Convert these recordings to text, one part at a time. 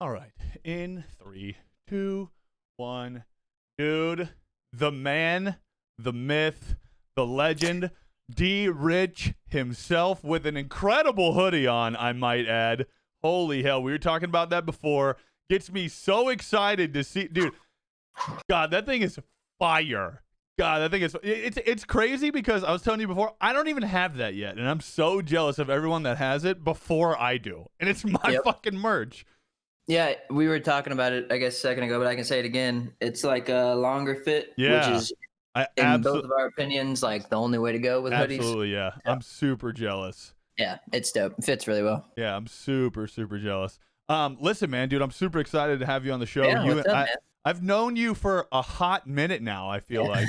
All right. In 3, 2, 1. Dude, the man, the myth, the legend, D.Rich himself with an incredible hoodie on, I might add. Holy hell. We were talking about that before. Gets me so excited to see. Dude, God, that thing is fire. God, that thing is it's crazy because I was telling you before, I don't even have that yet, and I'm so jealous of everyone that has it before I do. And it's my fucking merch. Yeah, we were talking about it, I guess, a second ago, but I can say it again. It's like a longer fit, which is, in both of our opinions, like the only way to go with hoodies. Absolutely, yeah. I'm super jealous. Yeah, it's dope. It fits really well. Yeah, I'm super, super jealous. Listen, man, dude, I'm super excited to have you on the show. Yeah, what's up, man? I've known you for a hot minute now, I feel like.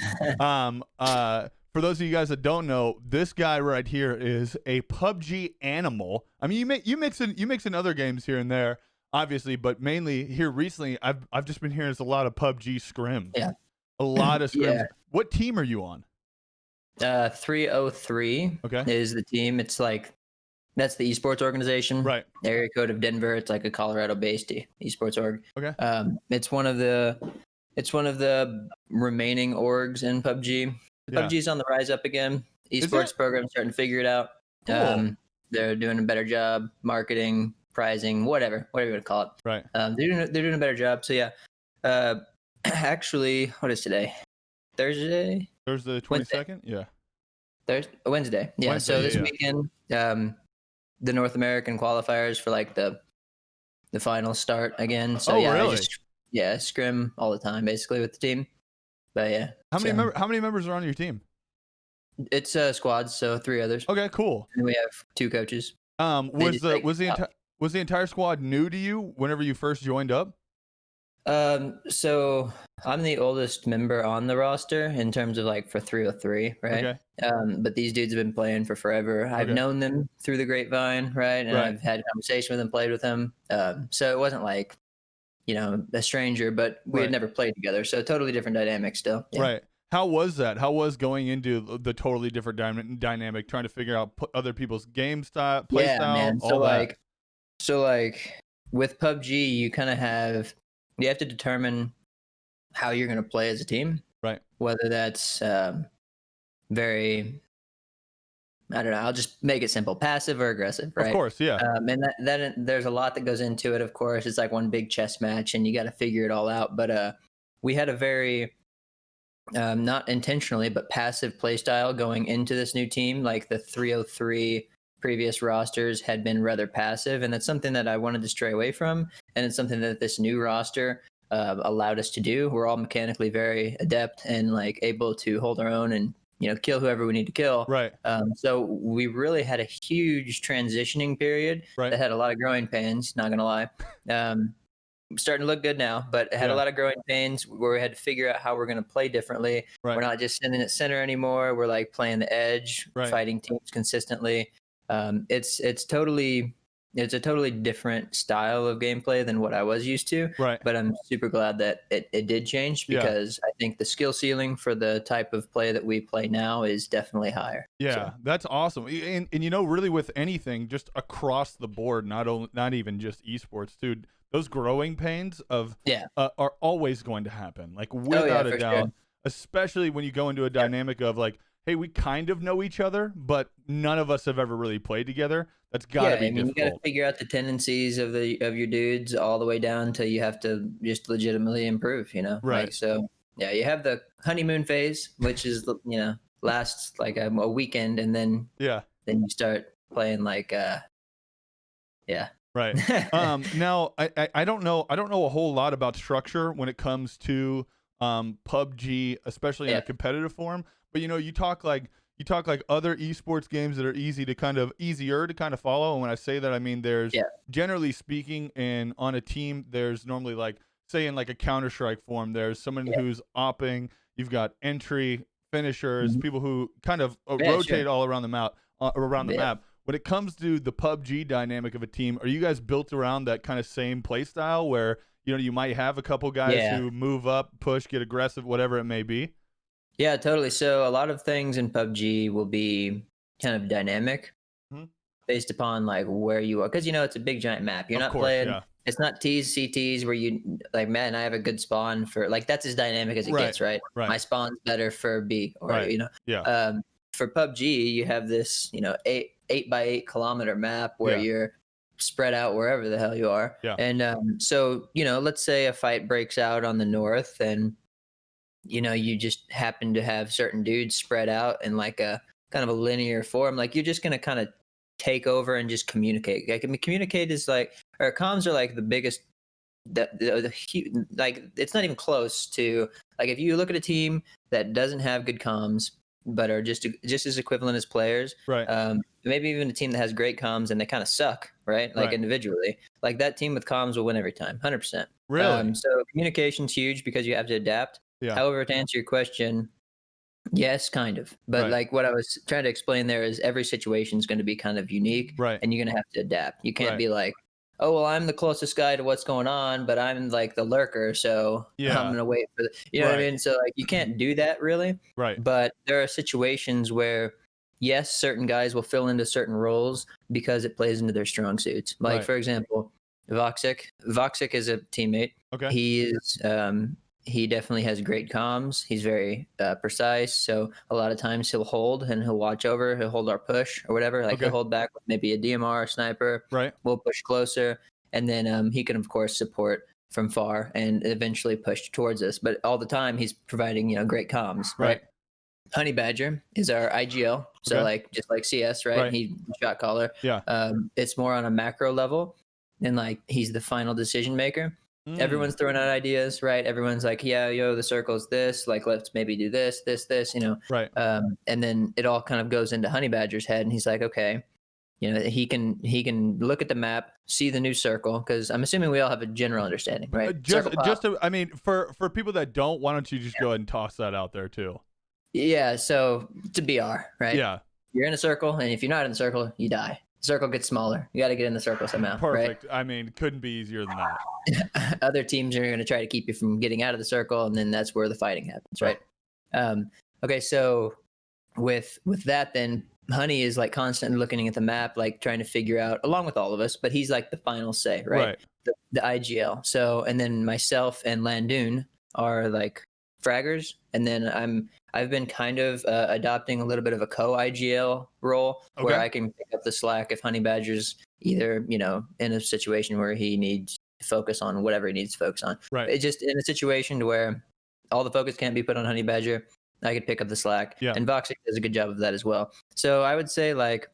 For those of you guys that don't know, this guy right here is a PUBG animal. I mean, you mix in other games here and there, obviously, but mainly here recently, I've just been hearing there's a lot of PUBG scrims. Yeah. A lot of scrims. Yeah. What team are you on? 303 is the team. It's like, that's the esports organization. Right. Area code of Denver. It's like a Colorado-based esports org. Okay. It's one of the remaining orgs in PUBG. PUBG's on the rise up again. Esports program's starting to figure it out. Cool. They're doing a better job marketing, pricing, whatever you want to call it. Right. They're doing a better job. So yeah. Actually, what is today? Thursday the 22nd. Yeah. Wednesday. Yeah. Wednesday, so this weekend, the North American qualifiers for like the final start again. So really? I scrim all the time basically with the team. But yeah. How many members are on your team? It's squads, so 3 others. Okay, cool. And we have 2 coaches. Was the entire squad new to you whenever you first joined up? So I'm the oldest member on the roster in terms of like for 303, right? Okay. But these dudes have been playing for forever. I've known them through the grapevine, right? And I've had conversation with them, played with them. So it wasn't like, a stranger, but we had never played together. So totally different dynamic still. Yeah. Right. How was that? How was going into the totally different dynamic, trying to figure out other people's game style, play style, man. all that? So with PUBG, you kind of you have to determine how you're going to play as a team. Right. Whether that's very, I don't know, I'll just make it simple, passive or aggressive, right? Of course, yeah. And that there's a lot that goes into it, of course. It's like one big chess match and you got to figure it all out. But we had a very, not intentionally, but passive play style going into this new team. Like the 303 previous rosters had been rather passive, and that's something that I wanted to stray away from, and it's something that this new roster allowed us to do. We're all mechanically very adept and like able to hold our own and kill whoever we need to kill. Right. So we really had a huge transitioning period that had a lot of growing pains, not gonna lie. Starting to look good now, but it had a lot of growing pains where we had to figure out how we're going to play differently. Right. We're not just sitting at center anymore. We're like playing the edge, fighting teams consistently. It's a totally different style of gameplay than what I was used to. Right. But I'm super glad that it did change because I think the skill ceiling for the type of play that we play now is definitely higher. Yeah, so. That's awesome. And really with anything, just across the board, not even just esports, dude. Those growing pains are always going to happen, like without a doubt. Sure. Especially when you go into a dynamic of like, hey, we kind of know each other, but none of us have ever really played together. That's gotta be difficult. You gotta figure out the tendencies of your dudes all the way down to you have to just legitimately improve. Right. Like, so you have the honeymoon phase, which is lasts like a weekend, and then you start playing like Right. Now I don't know a whole lot about structure when it comes to PUBG, especially in a competitive form. But you talk like other esports games that are easier to kind of follow. And when I say that, I mean there's generally speaking, on a team, there's normally like say in like a Counter-Strike form, there's someone who's opping. You've got entry, finishers, people who kind of rotate all around the map. When it comes to the PUBG dynamic of a team, are you guys built around that kind of same play style where, you might have a couple guys who move up, push, get aggressive, whatever it may be? Yeah, totally. So a lot of things in PUBG will be kind of dynamic based upon like where you are. Because, it's a big giant map. You're not playing It's not T's, CTs where you like, man, I have a good spawn for like that's as dynamic as it gets, right? My spawn's better for B, or for PUBG, you have this, 8 by 8 kilometer map where you're spread out wherever the hell you are. Yeah. And so, let's say a fight breaks out on the north and you just happen to have certain dudes spread out in like a kind of a linear form. Like you're just going to kind of take over and just communicate. Like, I mean, communicate is like, or comms are like the biggest, like it's not even close to, like if you look at a team that doesn't have good comms, but are just as equivalent as players, right? Maybe even a team that has great comms and they kind of suck, right? Like individually, like that team with comms will win every time, 100%. Really? So communication's huge because you have to adapt. Yeah. However, to answer your question, yes, kind of. But like what I was trying to explain there is every situation is going to be kind of unique, right? And you're going to have to adapt. You can't be like, oh, well, I'm the closest guy to what's going on, but I'm like the lurker, so I'm going to wait for you know what I mean? So like you can't do that really. Right. But there are situations where, yes, certain guys will fill into certain roles because it plays into their strong suits. Like for example, Voxic. Voxic is a teammate. Okay. He is he definitely has great comms. He's very precise. So a lot of times he'll hold and he'll watch over. He'll hold our push or whatever. Like he'll hold back with maybe a DMR, a sniper. Right. We'll push closer. And then he can, of course, support from far and eventually push towards us. But all the time he's providing, great comms. Right. Honey Badger is our IGL. So like just like CS, right? He's shot caller. Yeah. It's more on a macro level. And like he's the final decision maker. Everyone's throwing out ideas, right? Everyone's like, the circle's this, like, let's maybe do this, Right. And then it all kind of goes into Honey Badger's head and he's like, okay, he can look at the map, see the new circle. Cause I'm assuming we all have a general understanding, right? I mean, for people that don't, why don't you just go ahead and toss that out there too? Yeah. So it's a BR, right? Yeah. You're in a circle. And if you're not in the circle, you die. Circle gets smaller. You got to get in the circle somehow. Perfect. Right? I mean, couldn't be easier than that. Other teams are going to try to keep you from getting out of the circle, and then that's where the fighting happens, right? Okay, so with that, then Honey is like constantly looking at the map, like trying to figure out, along with all of us, but he's like the final say, right? The IGL. So, and then myself and Landoon are like fraggers, and then I've been kind of adopting a little bit of a co-IGL role where I can pick up the slack if Honey Badger's either, in a situation where he needs to focus on whatever he needs to focus on. Right. It's just in a situation where all the focus can't be put on Honey Badger, I could pick up the slack. Yeah. And Voxic does a good job of that as well. So I would say like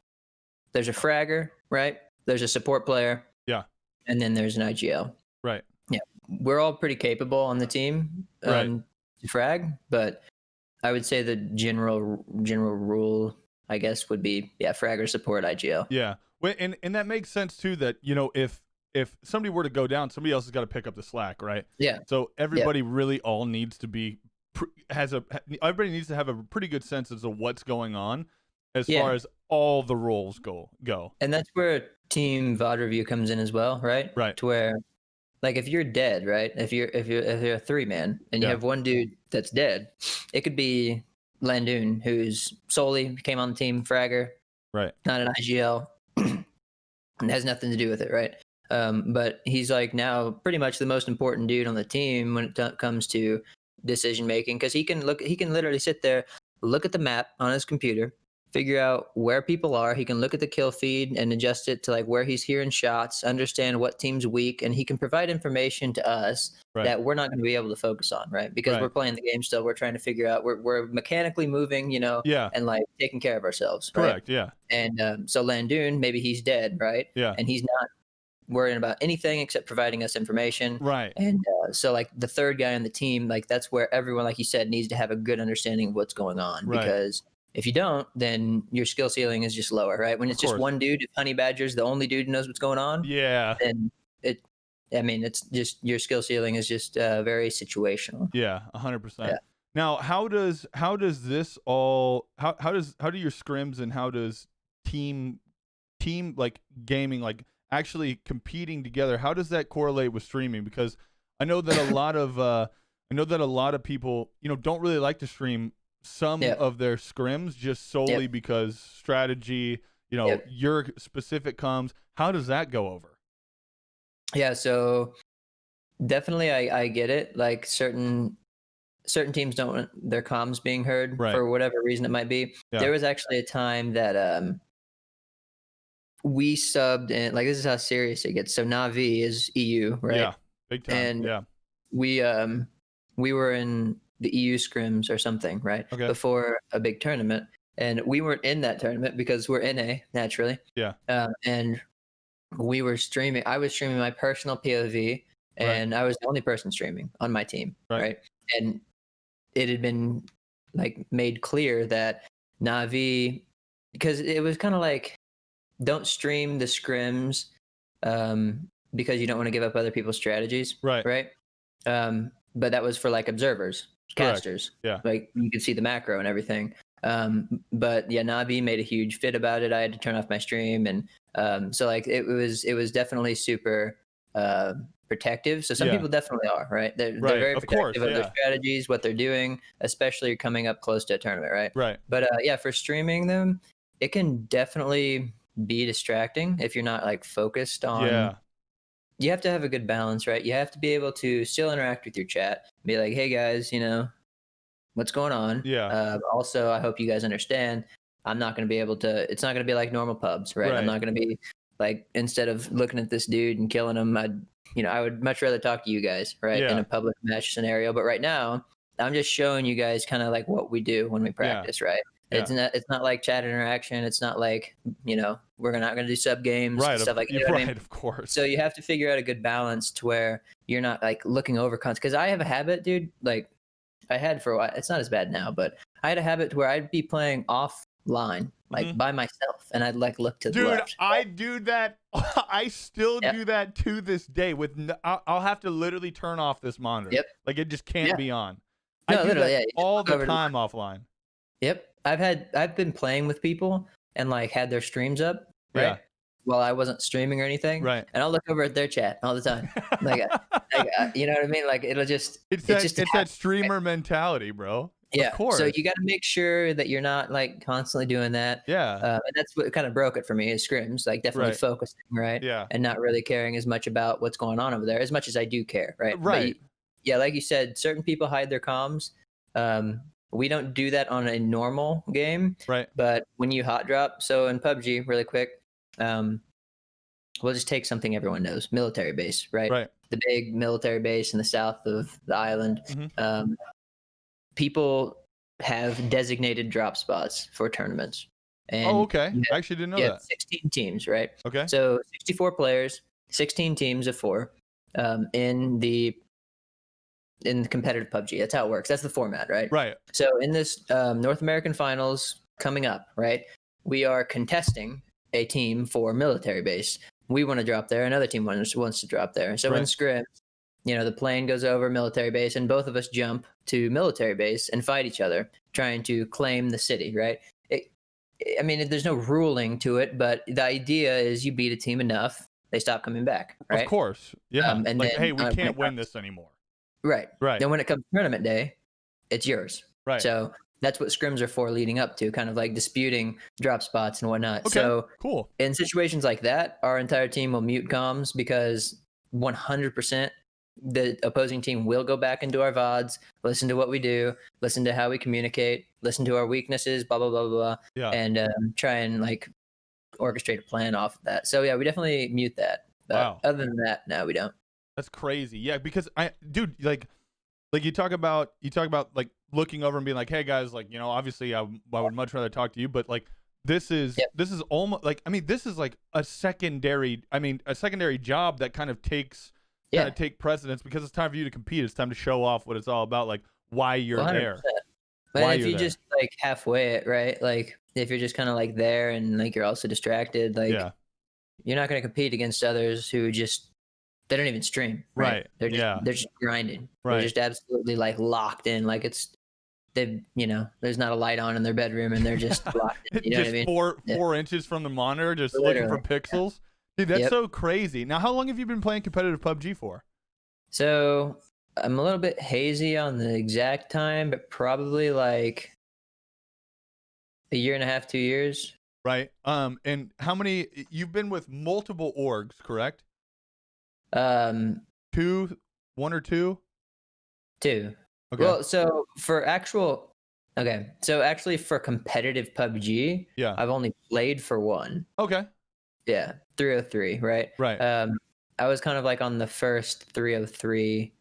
there's a fragger, right? There's a support player. Yeah. And then there's an IGL. Right. Yeah. We're all pretty capable on the team. To frag, but I would say the general rule, I guess, would be fragger support IGL. Yeah, and that makes sense too. That if somebody were to go down, somebody else has got to pick up the slack, right? Yeah. So everybody really all needs to be everybody needs to have a pretty good sense as to what's going on, as far as all the roles go. And that's where team VOD review comes in as well, right? Right. To where, like, if you're dead, right? If you're a 3-man and you have one dude that's dead, it could be Landoon, who's solely came on the team fragger, right? Not an IGL, and has nothing to do with it, right? But he's like now pretty much the most important dude on the team when it comes to decision making, because he can literally sit there, look at the map on his computer, figure out where people are. He can look at the kill feed and adjust it to like where he's hearing shots, understand what team's weak, and he can provide information to us that we're not going to be able to focus on, right? Because we're playing the game still. We're trying to figure out, we're mechanically moving, and like taking care of ourselves. Correct. Right? Yeah. And so Landoon, maybe he's dead, right? Yeah. And he's not worrying about anything except providing us information. Right. And so like the third guy on the team, like that's where everyone, like you said, needs to have a good understanding of what's going on. Right. Because if you don't, then your skill ceiling is just lower, right? When it's just one dude, if Honey Badger's the only dude who knows what's going on, then it's just your skill ceiling is just very situational. Yeah, 100%. Now, how do your scrims and how does team like gaming, like actually competing together, how does that correlate with streaming? Because I know that a lot of people, don't really like to stream some of their scrims just solely because strategy, your specific comms. How does that go over? Yeah, so definitely I get it. Like certain teams don't want their comms being heard Right. for whatever reason it might be. Yeah. There was actually a time that we subbed, and like this is how serious it gets. So Navi is EU, right? Yeah, big time. And yeah, we were in the EU scrims or something, right? Okay. Before a big tournament, and we weren't in that tournament because we're NA naturally. Yeah. And we were streaming. I was streaming my personal POV, and I was the only person streaming on my team, right? And it had been like made clear that Navi, because it was kind of like, don't stream the scrims because you don't want to give up other people's strategies, right? But that was for like observers, casters. Yeah, like you could see the macro and everything. But yeah, Navi made a huge fit about it. I had to turn off my stream, and so like it was definitely super protective. So some people definitely are, right? They're very protective of their strategies, what they're doing, especially coming up close to a tournament, right? But yeah, for streaming them, it can definitely be distracting if you're not like focused on. You have to have a good balance, right? You have to be able to still interact with your chat, be like, hey guys, what's going on? Also, I hope you guys understand, I'm not going to be able to, it's not going to be like normal pubs, right? I'm not going to be like, instead of looking at this dude and killing him, I would much rather talk to you guys, right? In a public match scenario. But right now, I'm just showing you guys kind of like what we do when we practice, right? It's not like chat interaction. It's not like, we're not going to do sub games and stuff like that. Right, of course. So you have to figure out a good balance to where you're not like looking over content. Because I have a habit, dude, like I had for a while. It's not as bad now, but I had a habit to where I'd be playing offline, like by myself, and I'd like look to the left. Dude, I do that. I still do that to this day. I'll have to literally turn off this monitor. Like it just can't be on. No, I do literally, that all the time offline. Yep. I've been playing with people and like had their streams up, right? While I wasn't streaming or anything. And I'll look over at their chat all the time. like, you know what I mean? Like it'll just, it's that streamer mentality, bro. Yeah. Of course. So you got to make sure that you're not like constantly doing that. And that's what kind of broke it for me is scrims, like definitely focusing, right? And not really caring as much about what's going on over there as much as I do care, right? But yeah, like you said, certain people hide their comms. We don't do that on a normal game, but when you hot drop, so in PUBG, really quick, we'll just take something everyone knows, military base, right? The big military base in the south of the island. People have designated drop spots for tournaments. And okay. I actually didn't know that. 16 teams, right? Okay. So 64 players, 16 teams of 4 in the competitive PUBG. That's how it works. That's the format, right? So in this North American finals coming up, right, we are contesting a team for military base. We want to drop there. Another team wants to drop there. So in scrims, the plane goes over military base and both of us jump to military base and fight each other, trying to claim the city, right? I mean, there's no ruling to it, but the idea is you beat a team enough, they stop coming back, right? Of course. Yeah. And like, then, hey, we can't win this anymore. Right. Then when it comes to tournament day, it's yours. So that's what scrims are for leading up to, kind of like disputing drop spots and whatnot. So cool. In situations like that, our entire team will mute comms because 100% the opposing team will go back into our VODs, listen to what we do, listen to how we communicate, listen to our weaknesses, blah, blah, blah, blah, and try and like orchestrate a plan off of that. So yeah, we definitely mute that. But other than that, no, we don't. That's crazy. Yeah, because dude, like you talk about like looking over and being like, hey guys, like, obviously I would much rather talk to you, but like this is almost like, I mean, this is like a secondary job that kind of take precedence because it's time for you to compete. It's time to show off what it's all about, like why you're 100%. There. But if you just like halfway it, right? Like if you're just kind of like there and like you're also distracted, like you're not going to compete against others who they don't even stream, right? They're just grinding. They're just absolutely like locked in, like there's not a light on in their bedroom and they're just locked in. You know what I mean? 4 inches from the monitor, just looking for pixels. Dude, that's so crazy. Now, how long have you been playing competitive PUBG for? So I'm a little bit hazy on the exact time, but probably like a year and a half, 2 years. Right. And how many? You've been with multiple orgs, correct? Two, one or two? Two. Okay. Well, so actually for competitive PUBG, yeah, I've only played for one. Okay. Yeah, 303, right? Right. I was kind of like on the first 303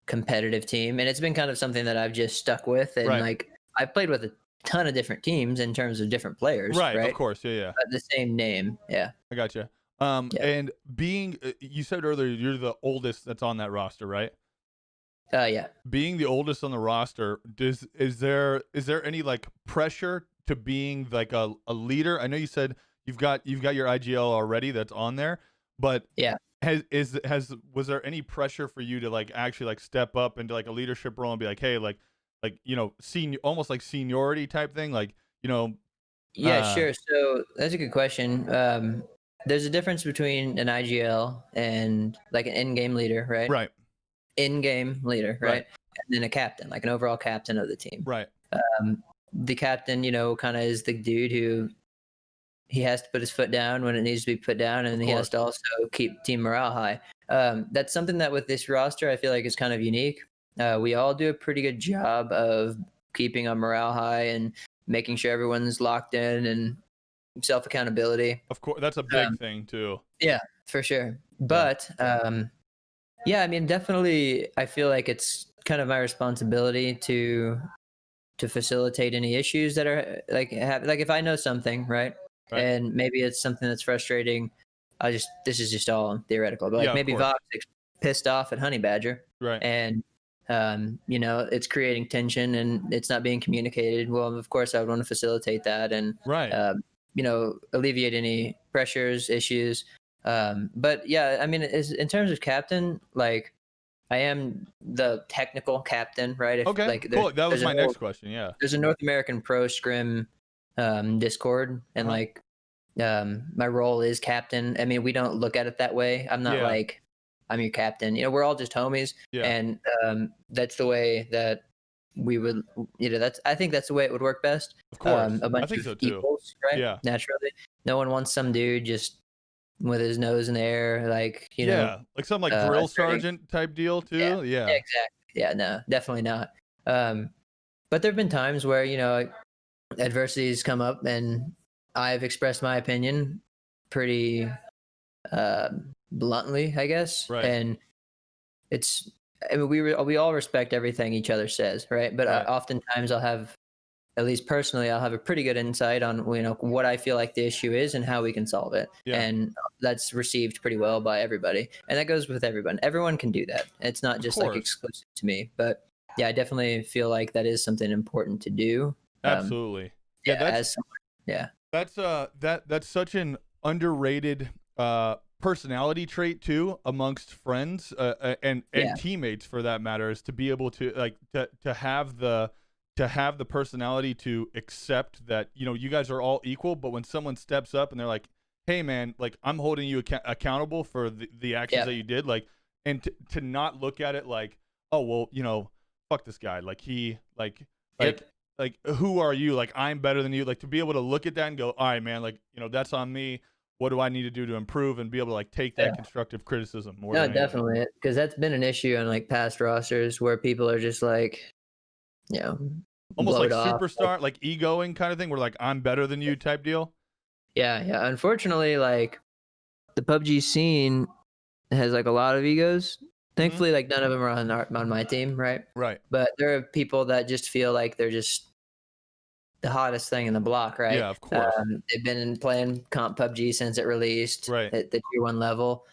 competitive team, and it's been kind of something that I've just stuck with, and Right. like I've played with a ton of different teams in terms of different players, Right. Of right? course. Yeah. But the same name, yeah. I got you. Yeah. And being, you said earlier you're the oldest that's on that roster, right? Yeah. Being the oldest on the roster, is there any like pressure to being like a leader? I know you said you've got your IGL already that's on there, but Yeah. was there any pressure for you to like actually like step up into like a leadership role and be like, hey, like almost like seniority type thing, like Yeah, sure. So that's a good question. There's a difference between an IGL and like an in-game leader, right? Right. In-game leader, Right. right? And then a captain, like an overall captain of the team. Right. The captain, kind of is the dude who he has to put his foot down when it needs to be put down, and he has to also keep team morale high. That's something that with this roster, I feel like is kind of unique. We all do a pretty good job of keeping our morale high and making sure everyone's locked in and self accountability. Of course, that's a big thing too. Yeah, for sure. But yeah, I mean, definitely, I feel like it's kind of my responsibility to facilitate any issues that are like if I know something, right? And maybe it's something that's frustrating. This is just all theoretical, but like maybe Vox pissed off at Honey Badger, right? And it's creating tension and it's not being communicated. Well, of course, I would want to facilitate that and alleviate any pressures, issues. But yeah, I mean, in terms of captain, like I am the technical captain, right? Okay, like, cool. That was my next question. Yeah, there's a North American Pro Scrim Discord, and my role is captain. I mean, we don't look at it that way. I'm not like I'm your captain. We're all just homies, and that's the way that we would. I think that's the way it would work best. Of course, a bunch I think of so too. equals, right? Yeah, naturally, no one wants some dude just with his nose in the air, like like some like drill sergeant type deal too. Yeah, exactly. Yeah, no, definitely not. But there've been times where adversities come up, and I've expressed my opinion pretty bluntly, I guess. Right. And we all respect everything each other says, right? But oftentimes at least personally, I'll have a pretty good insight on what I feel like the issue is and how we can solve it. And that's received pretty well by everybody. And that goes with everyone. Everyone can do that. It's not just like exclusive to me. But yeah, I definitely feel like that is something important to do. Absolutely. That's such an underrated personality trait too amongst friends and teammates for that matter, is to be able to like to have the personality to accept that you guys are all equal, but when someone steps up and they're like, hey man, like I'm holding you accountable for the actions that you did, like, and to not look at it like, oh well, fuck this guy, like he like who are you, like I'm better than you, like to be able to look at that and go, all right man, like that's on me, what do I need to do to improve, and be able to like take that constructive criticism more. No, definitely, because that's been an issue on like past rosters where people are just like almost like off, superstar, like egoing kind of thing, where like I'm better than you type deal. Yeah. Unfortunately, like the PUBG scene has like a lot of egos. Thankfully, like none of them are on my team, right? Right. But there are people that just feel like they're just the hottest thing in the block, right? Yeah, of course. They've been playing comp PUBG since it released, right, at the tier 1 level.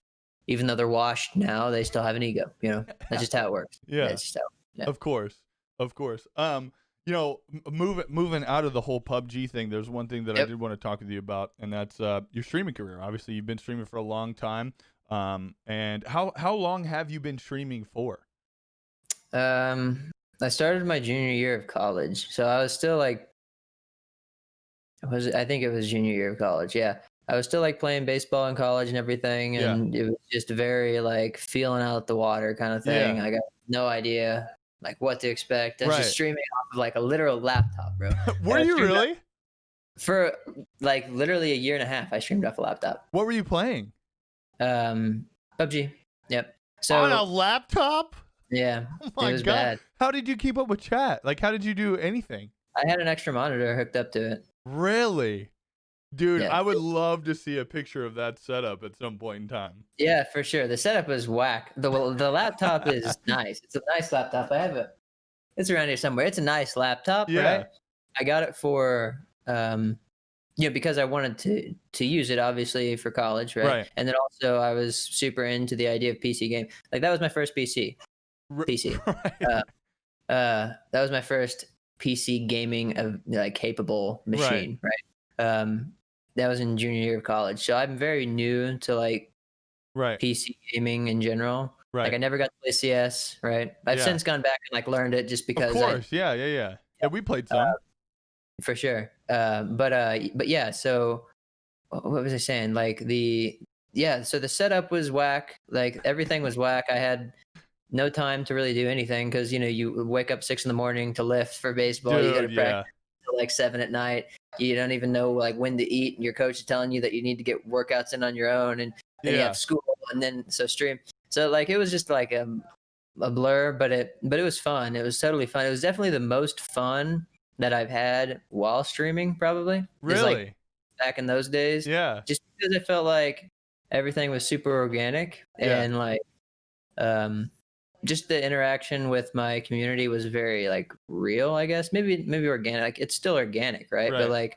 Even though they're washed now, they still have an ego. That's just how it works. Of course. Moving out of the whole PUBG thing, there's one thing that I did want to talk with you about, and that's your streaming career. Obviously, you've been streaming for a long time. And how long have you been streaming for? I started my junior year of college, so I was still like, I think it was junior year of college. Yeah, I was still like playing baseball in college and everything, and it was just very like feeling out the water kind of thing. I got no idea like what to expect. I was just streaming off of like a literal laptop, bro. Were you really? For like literally a year and a half, I streamed off a laptop. What were you playing? PUBG. Yep. On a So laptop? yeah, Oh it my was God. bad. How did you keep up with chat? Like, how did you do anything? I had an extra monitor hooked up to it. Really? Dude, Yeah. I would love to see a picture of that setup at some point in time. Yeah, for sure. The setup was whack. The laptop is nice. It's a nice laptop. I have it. It's around here somewhere. It's a nice laptop, Yeah. right? I got it for because I wanted to use it obviously for college, right? Right. And then also I was super into the idea of PC game. Like that was my first PC. PC. Right. That was my first PC gaming of like capable machine, right? That was in junior year of college. So I'm very new to like Right. PC gaming in general. Like I Right. never got to play CS, right? I've Yeah. since gone back and like learned it just Of because course. Yeah. Yeah, we played some. for sure. But yeah, so what was I saying? So the setup was whack. Like everything was whack. I had no time to really do anything because you wake up 6 in the morning to lift for baseball. You got to Dude, practice yeah. till like 7 at night. You don't even know like when to eat, and your coach is telling you that you need to get workouts in on your own, and then you Yeah. have school, and then stream. So like it was just like a blur, but it was fun. It was totally fun. It was definitely the most fun that I've had while streaming. Probably is like Really? back in those days. Yeah. Just because I felt like everything was super organic Yeah. and like just the interaction with my community was very like real, I guess. Maybe organic. Like it's still organic, right? Right. But like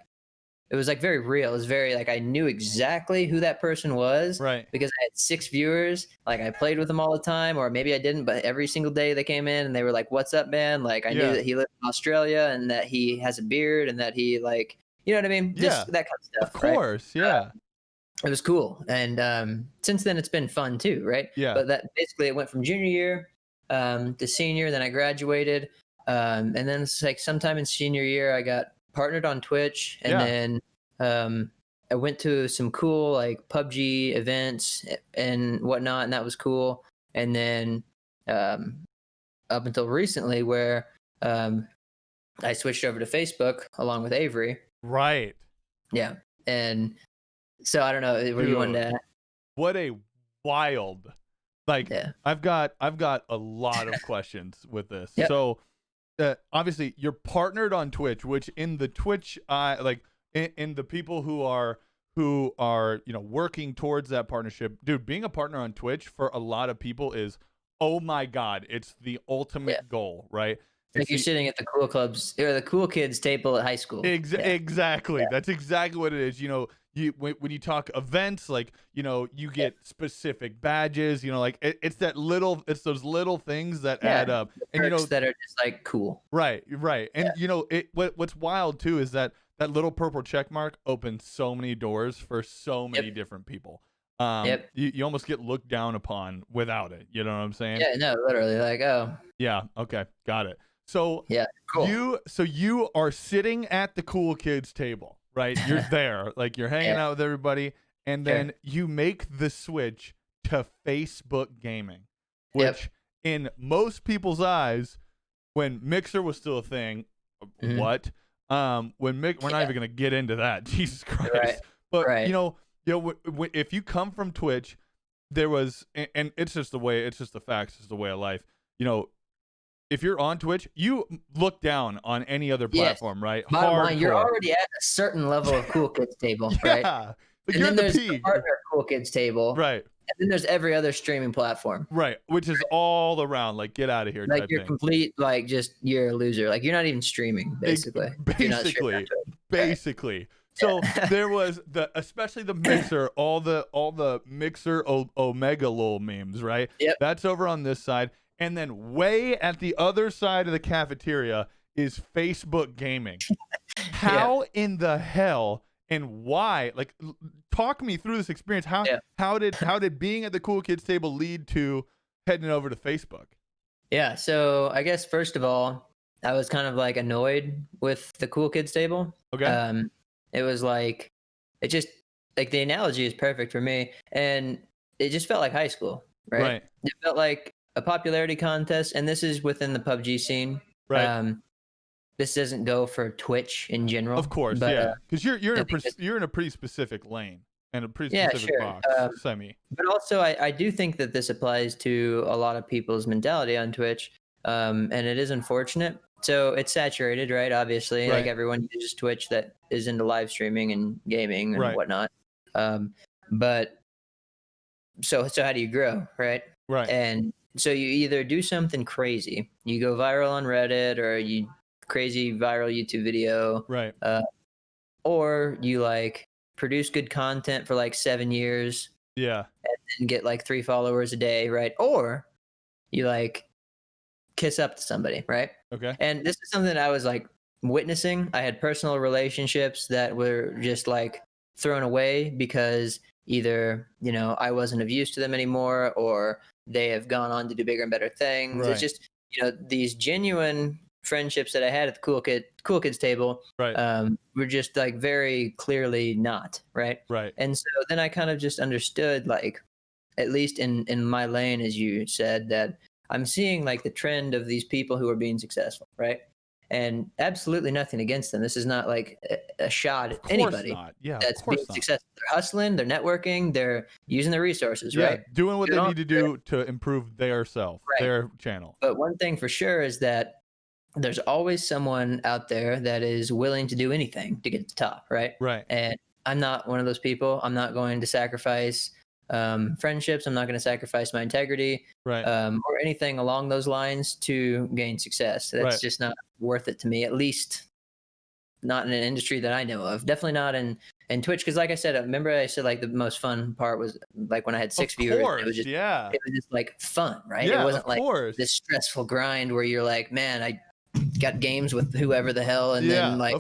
it was like very real. It was very like I knew exactly who that person was, Right. because I had 6 viewers. Like I played with them all the time, or maybe I didn't, but every single day they came in and they were like, "What's up, man?" Like I knew that he lived in Australia and that he has a beard and that he like, you know what I mean? Yeah. Just that kind of stuff. Of course. Right? Yeah. It was cool, and since then it's been fun too, right? Yeah. But that basically it went from junior year to senior, then I graduated, and then it's like sometime in senior year I got partnered on Twitch, and then I went to some cool like PUBG events and whatnot, and that was cool. And then up until recently, where I switched over to Facebook along with Avery. Right. Yeah, and so I don't know what you wanted to. What a wild. Like Yeah. I've got a lot of questions with this. Yep. So obviously you're partnered on Twitch, which in the Twitch like in the people who are working towards that partnership, dude, being a partner on Twitch for a lot of people is, oh my God, it's the ultimate goal, right? It's like you're sitting at the cool clubs or the cool kids table at high school. Exactly. Yeah. That's exactly what it is. When you talk events, like, you get specific badges, like it's those little things that add up. And that are just like cool. Right. And what's wild too is that little purple check mark opens so many doors for so many different people. You almost get looked down upon without it. You know what I'm saying? Yeah, no, literally, like, oh. Yeah, okay, got it. So yeah, cool. you are sitting at the cool kids table, right? You're there, like you're hanging out with everybody, and then you make the switch to Facebook gaming, which in most people's eyes, when Mixer was still a thing, what? When we're not even gonna get into that, Jesus Christ. Right. But right. If you come from Twitch, there was, and it's just the facts, it's the way of life. If you're on Twitch, you look down on any other platform, right? Bottom line, you're already at a certain level of cool kids table, right? Yeah. And then there's the partner cool kids table, right? And then there's every other streaming platform, right? Which is all around, like, get out of here, like type you're thing. Complete, like, just you're a loser, like you're not even streaming, basically. Basically. So there was especially the Mixer, all the Mixer Omega lol memes, right? Yep. That's over on this side. And then way at the other side of the cafeteria is Facebook gaming. How in the hell and why? Like, talk me through this experience. How did being at the cool kids table lead to heading over to Facebook? Yeah. So I guess first of all, I was kind of like annoyed with the cool kids table. Okay. It was like, it just like the analogy is perfect for me, and it just felt like high school, right? It felt like a popularity contest, and this is within the PUBG scene. Right. This doesn't go for Twitch in general. Of course, but, yeah, because you're in a pretty specific lane. and a pretty specific box. But also, I do think that this applies to a lot of people's mentality on Twitch, and it is unfortunate. So it's saturated, right? Obviously, like everyone uses Twitch that is into live streaming and gaming and whatnot. But so how do you grow, right? And so you either do something crazy, you go viral on Reddit, or you crazy viral YouTube video, or you like produce good content for like 7 years, and then get like 3 followers a day, right? Or you like kiss up to somebody, right? And this is something I was like witnessing. I had personal relationships that were just like thrown away because either, you know, I wasn't of use to them anymore, or they have gone on to do bigger and better things. It's just, you know, these genuine friendships that I had at the cool kids table were just like very clearly not right. And so then I kind of just understood, like, at least in my lane, as you said, that I'm seeing like the trend of these people who are being successful, right? And absolutely nothing against them. This is not like a shot at anybody that's being successful. They're hustling, they're networking, they're using their resources, right? Doing what they need to do to improve their self, their channel. But one thing for sure is that there's always someone out there that is willing to do anything to get to the top, right? And I'm not one of those people. I'm not going to sacrifice friendships. I'm not going to sacrifice my integrity, or anything along those lines to gain success. That's just not worth it to me, at least not in an industry that I know of. Definitely not in Twitch, because like I said, remember I said like the most fun part was like when I had 6 viewers. It was just it was just like fun, right? It wasn't like this stressful grind where you're like, man, I got games with whoever the hell, and then like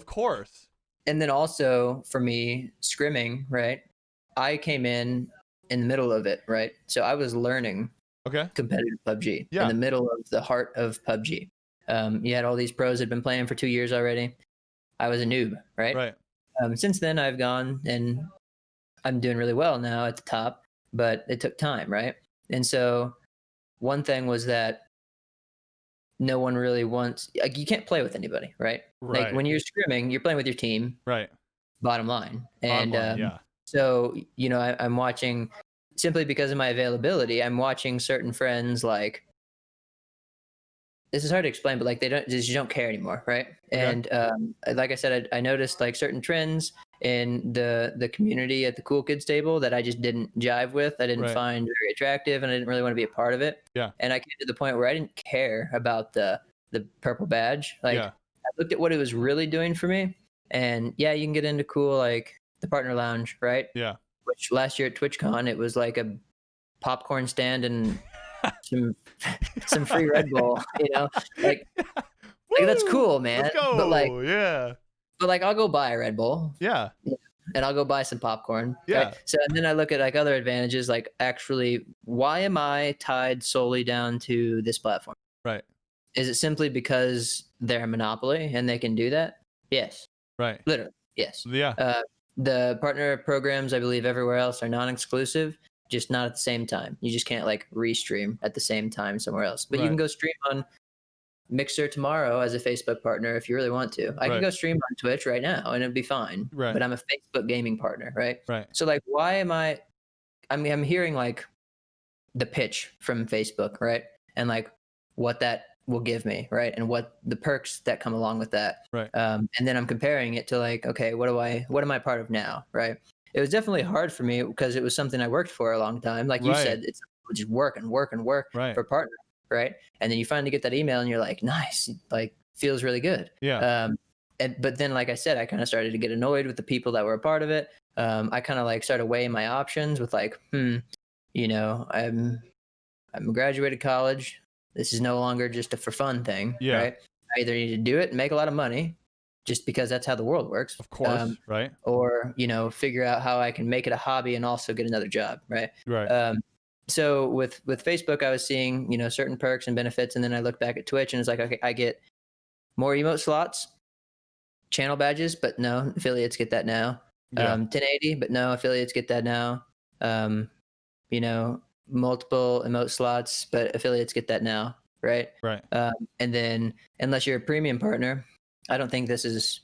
and then also for me scrimming, right? I came in the middle of it, right? So I was learning competitive PUBG in the middle of the heart of PUBG. You had all these pros that had been playing for 2 years already. I was a noob, right? Since then I've gone and I'm doing really well now at the top, but it took time, right? And so one thing was that no one really wants, like, you can't play with anybody, right? Like when you're scrimming, you're playing with your team, bottom line. And so, you know, I'm watching, simply because of my availability, I'm watching certain friends, like, this is hard to explain, but like they don't care anymore, right? And like I said, I noticed like certain trends in the community at the cool kids table that I just didn't jive with. I didn't find very attractive, and I didn't really want to be a part of it. And I came to the point where I didn't care about the purple badge. Like I looked at what it was really doing for me, and you can get into cool, like the partner lounge, right? Which last year at TwitchCon, it was like a popcorn stand and some free Red Bull, you know, like that's cool, man. But like, but like, I'll go buy a Red Bull, and I'll go buy some popcorn. So, and then I look at like other advantages, like actually, why am I tied solely down to this platform? Is it simply because they're a monopoly and they can do that? Yes. Literally, yes. The partner programs, I believe, everywhere else are non-exclusive, just not at the same time. You just can't like restream at the same time somewhere else. But you can go stream on Mixer tomorrow as a Facebook partner if you really want to. I can go stream on Twitch right now and it'd be fine. But I'm a Facebook gaming partner, right? So like, why am I'm hearing like the pitch from Facebook, right? And like what that will give me, right? And what the perks that come along with that. And then I'm comparing it to like, okay, what am I part of now, right? It was definitely hard for me because it was something I worked for a long time. Like you said, it's just work and work and work for a partner, right? And then you finally get that email and you're like, nice, like feels really good. But then, like I said, I kind of started to get annoyed with the people that were a part of it. I kind of like started weighing my options with like, you know, I'm graduated college. This is no longer just a for fun thing, right? I either need to do it and make a lot of money, just because that's how the world works, of course, or, you know, figure out how I can make it a hobby and also get another job, right? So with Facebook, I was seeing, you know, certain perks and benefits, and then I look back at Twitch and it's like, okay, I get more emote slots, channel badges, but no, affiliates get that now. 1080, but no, affiliates get that now. You know, multiple emote slots, but affiliates get that now, right? And then unless you're a premium partner, I don't think this is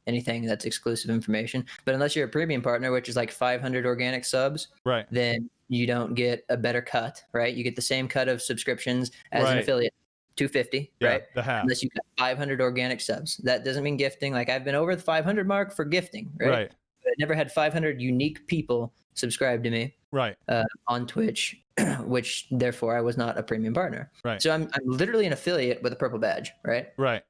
anything that's exclusive information. But unless you're a premium partner, which is like 500 organic subs, right, then you don't get a better cut, right? You get the same cut of subscriptions as an affiliate, 250, right? The half. Unless you got 500 organic subs. That doesn't mean gifting. Like I've been over the 500 mark for gifting, right? But I never had 500 unique people subscribe to me, right, on Twitch, which therefore I was not a premium partner. Right. So I'm literally an affiliate with a purple badge, right? Right.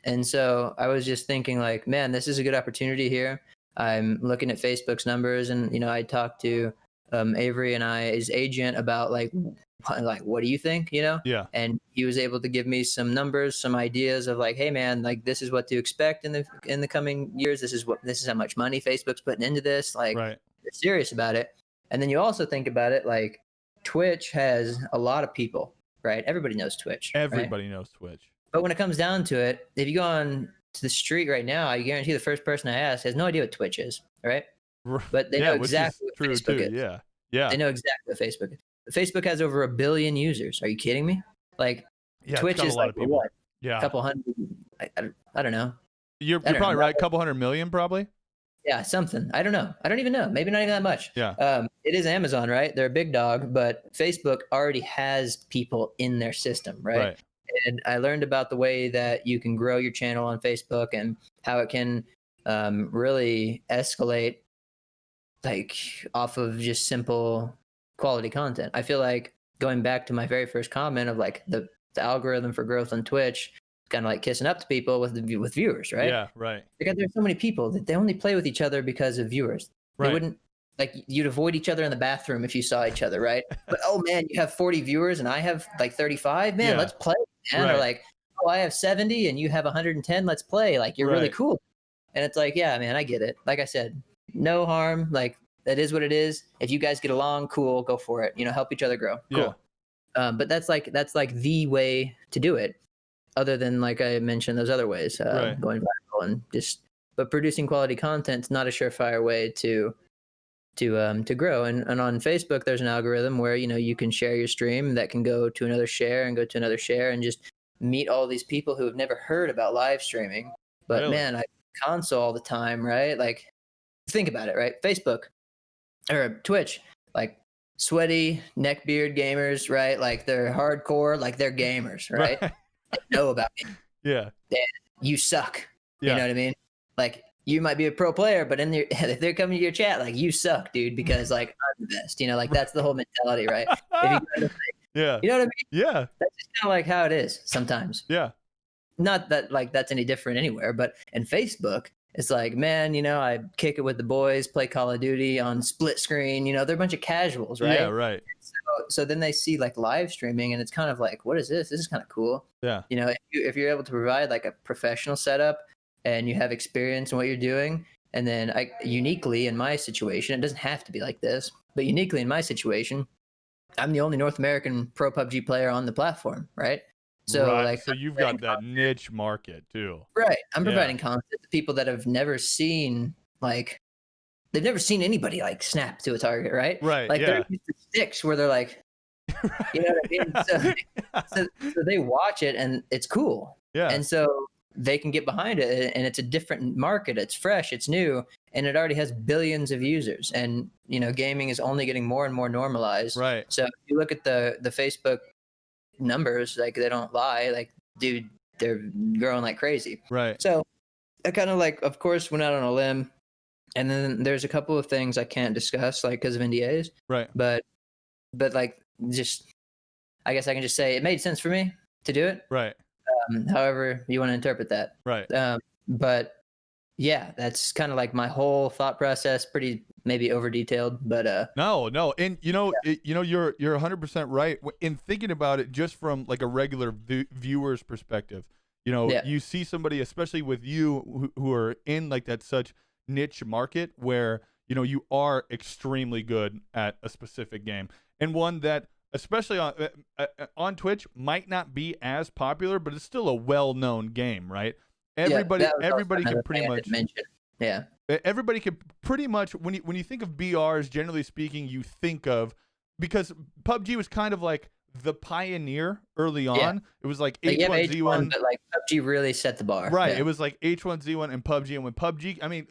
And so I was just thinking like, man, this is a good opportunity here. I'm looking at Facebook's numbers, and you know, I talked to Avery and his agent about like what do you think, you know? Yeah. And he was able to give me some numbers, some ideas of like, hey man, like this is what to expect in the coming years. This is how much money Facebook's putting into this. Like they're serious about it. And then you also think about it like Twitch has a lot of people, right? Everybody knows Twitch. Everybody knows Twitch. But when it comes down to it, if you go on to the street right now, I guarantee the first person I ask has no idea what Twitch is, right? But they know exactly what Facebook is. Yeah. Yeah. They know exactly what Facebook is. Facebook has over 1 billion users. Are you kidding me? Like Twitch is like what? Yeah. A couple hundred. I don't know. You're probably right. A couple hundred million, probably. Yeah, something. I don't know. I don't even know. Maybe not even that much. Yeah. It is Amazon, right? They're a big dog, but Facebook already has people in their system, right? And I learned about the way that you can grow your channel on Facebook and how it can really escalate like off of just simple quality content. I feel like going back to my very first comment of like the algorithm for growth on Twitch, kind of like kissing up to people with viewers, right? Yeah, right. Because there's so many people that they only play with each other because of viewers. They wouldn't like you'd avoid each other in the bathroom if you saw each other, right? But oh man, you have 40 viewers and I have like 35. Man, let's play. Man. Or like, oh, I have 70 and you have 110. Let's play. Like you're really cool. And it's like, yeah, man, I get it. Like I said, no harm. Like that is what it is. If you guys get along, cool, go for it. You know, help each other grow. Cool. But that's like the way to do it. Other than like I mentioned, those other ways, going viral and but producing quality content is not a surefire way to grow. And on Facebook, there's an algorithm where, you know, you can share your stream that can go to another share and go to another share and just meet all these people who have never heard about live streaming. But man, I console all the time, right? Like think about it, right? Facebook or Twitch, like sweaty neckbeard gamers, right? Like they're hardcore, like they're gamers, right? They know about me. Yeah. And you suck. You know what I mean? Like you might be a pro player, but if they're coming to your chat, like you suck, dude, because like I'm the best. You know, like that's the whole mentality, right? If you yeah. You know what I mean? Yeah. That's just kind of like how it is sometimes. Yeah. Not that like that's any different anywhere, but in Facebook, it's like, man, you know, I kick it with the boys, play Call of Duty on split screen. You know, they're a bunch of casuals, right? Yeah, right. So then they see like live streaming, and it's kind of like, what is this? This is kind of cool. Yeah. You know, if you're able to provide like a professional setup and you have experience in what you're doing, and then uniquely in my situation, it doesn't have to be like this, but uniquely in my situation, I'm the only North American pro PUBG player on the platform, right? So like, so you've got that niche market too, right? I'm providing content to people that have never seen they've never seen anybody like snap to a target, right? Right. Like they're used to sticks where they're like, you know what I mean? So they watch it and it's cool. Yeah. And so they can get behind it, and it's a different market. It's fresh, it's new, and it already has billions of users. And you know, gaming is only getting more and more normalized. Right. So if you look at the Facebook numbers, like they don't lie. Like, dude, they're growing like crazy. Right. So I kind of like, of course, went out on a limb. And then there's a couple of things I can't discuss, like because of NDAs. Right. But like, just I guess I can just say it made sense for me to do it. Right. However you want to interpret that. Right. But yeah, that's kind of like my whole thought process. Pretty maybe over detailed, but no, and you know, you're 100% right in thinking about it just from like a regular viewer's perspective. You know, you see somebody, especially with you, who are in like that such niche market where, you know, you are extremely good at a specific game, and one that especially on Twitch might not be as popular, but it's still a well-known game, right? Everybody can pretty much everybody can pretty much, when you think of BRs, generally speaking, you think of, because PUBG was kind of like the pioneer early on. It was like H1Z1, but like PUBG really set the bar. Right. It was like H1Z1 and PUBG, and when PUBG, I mean,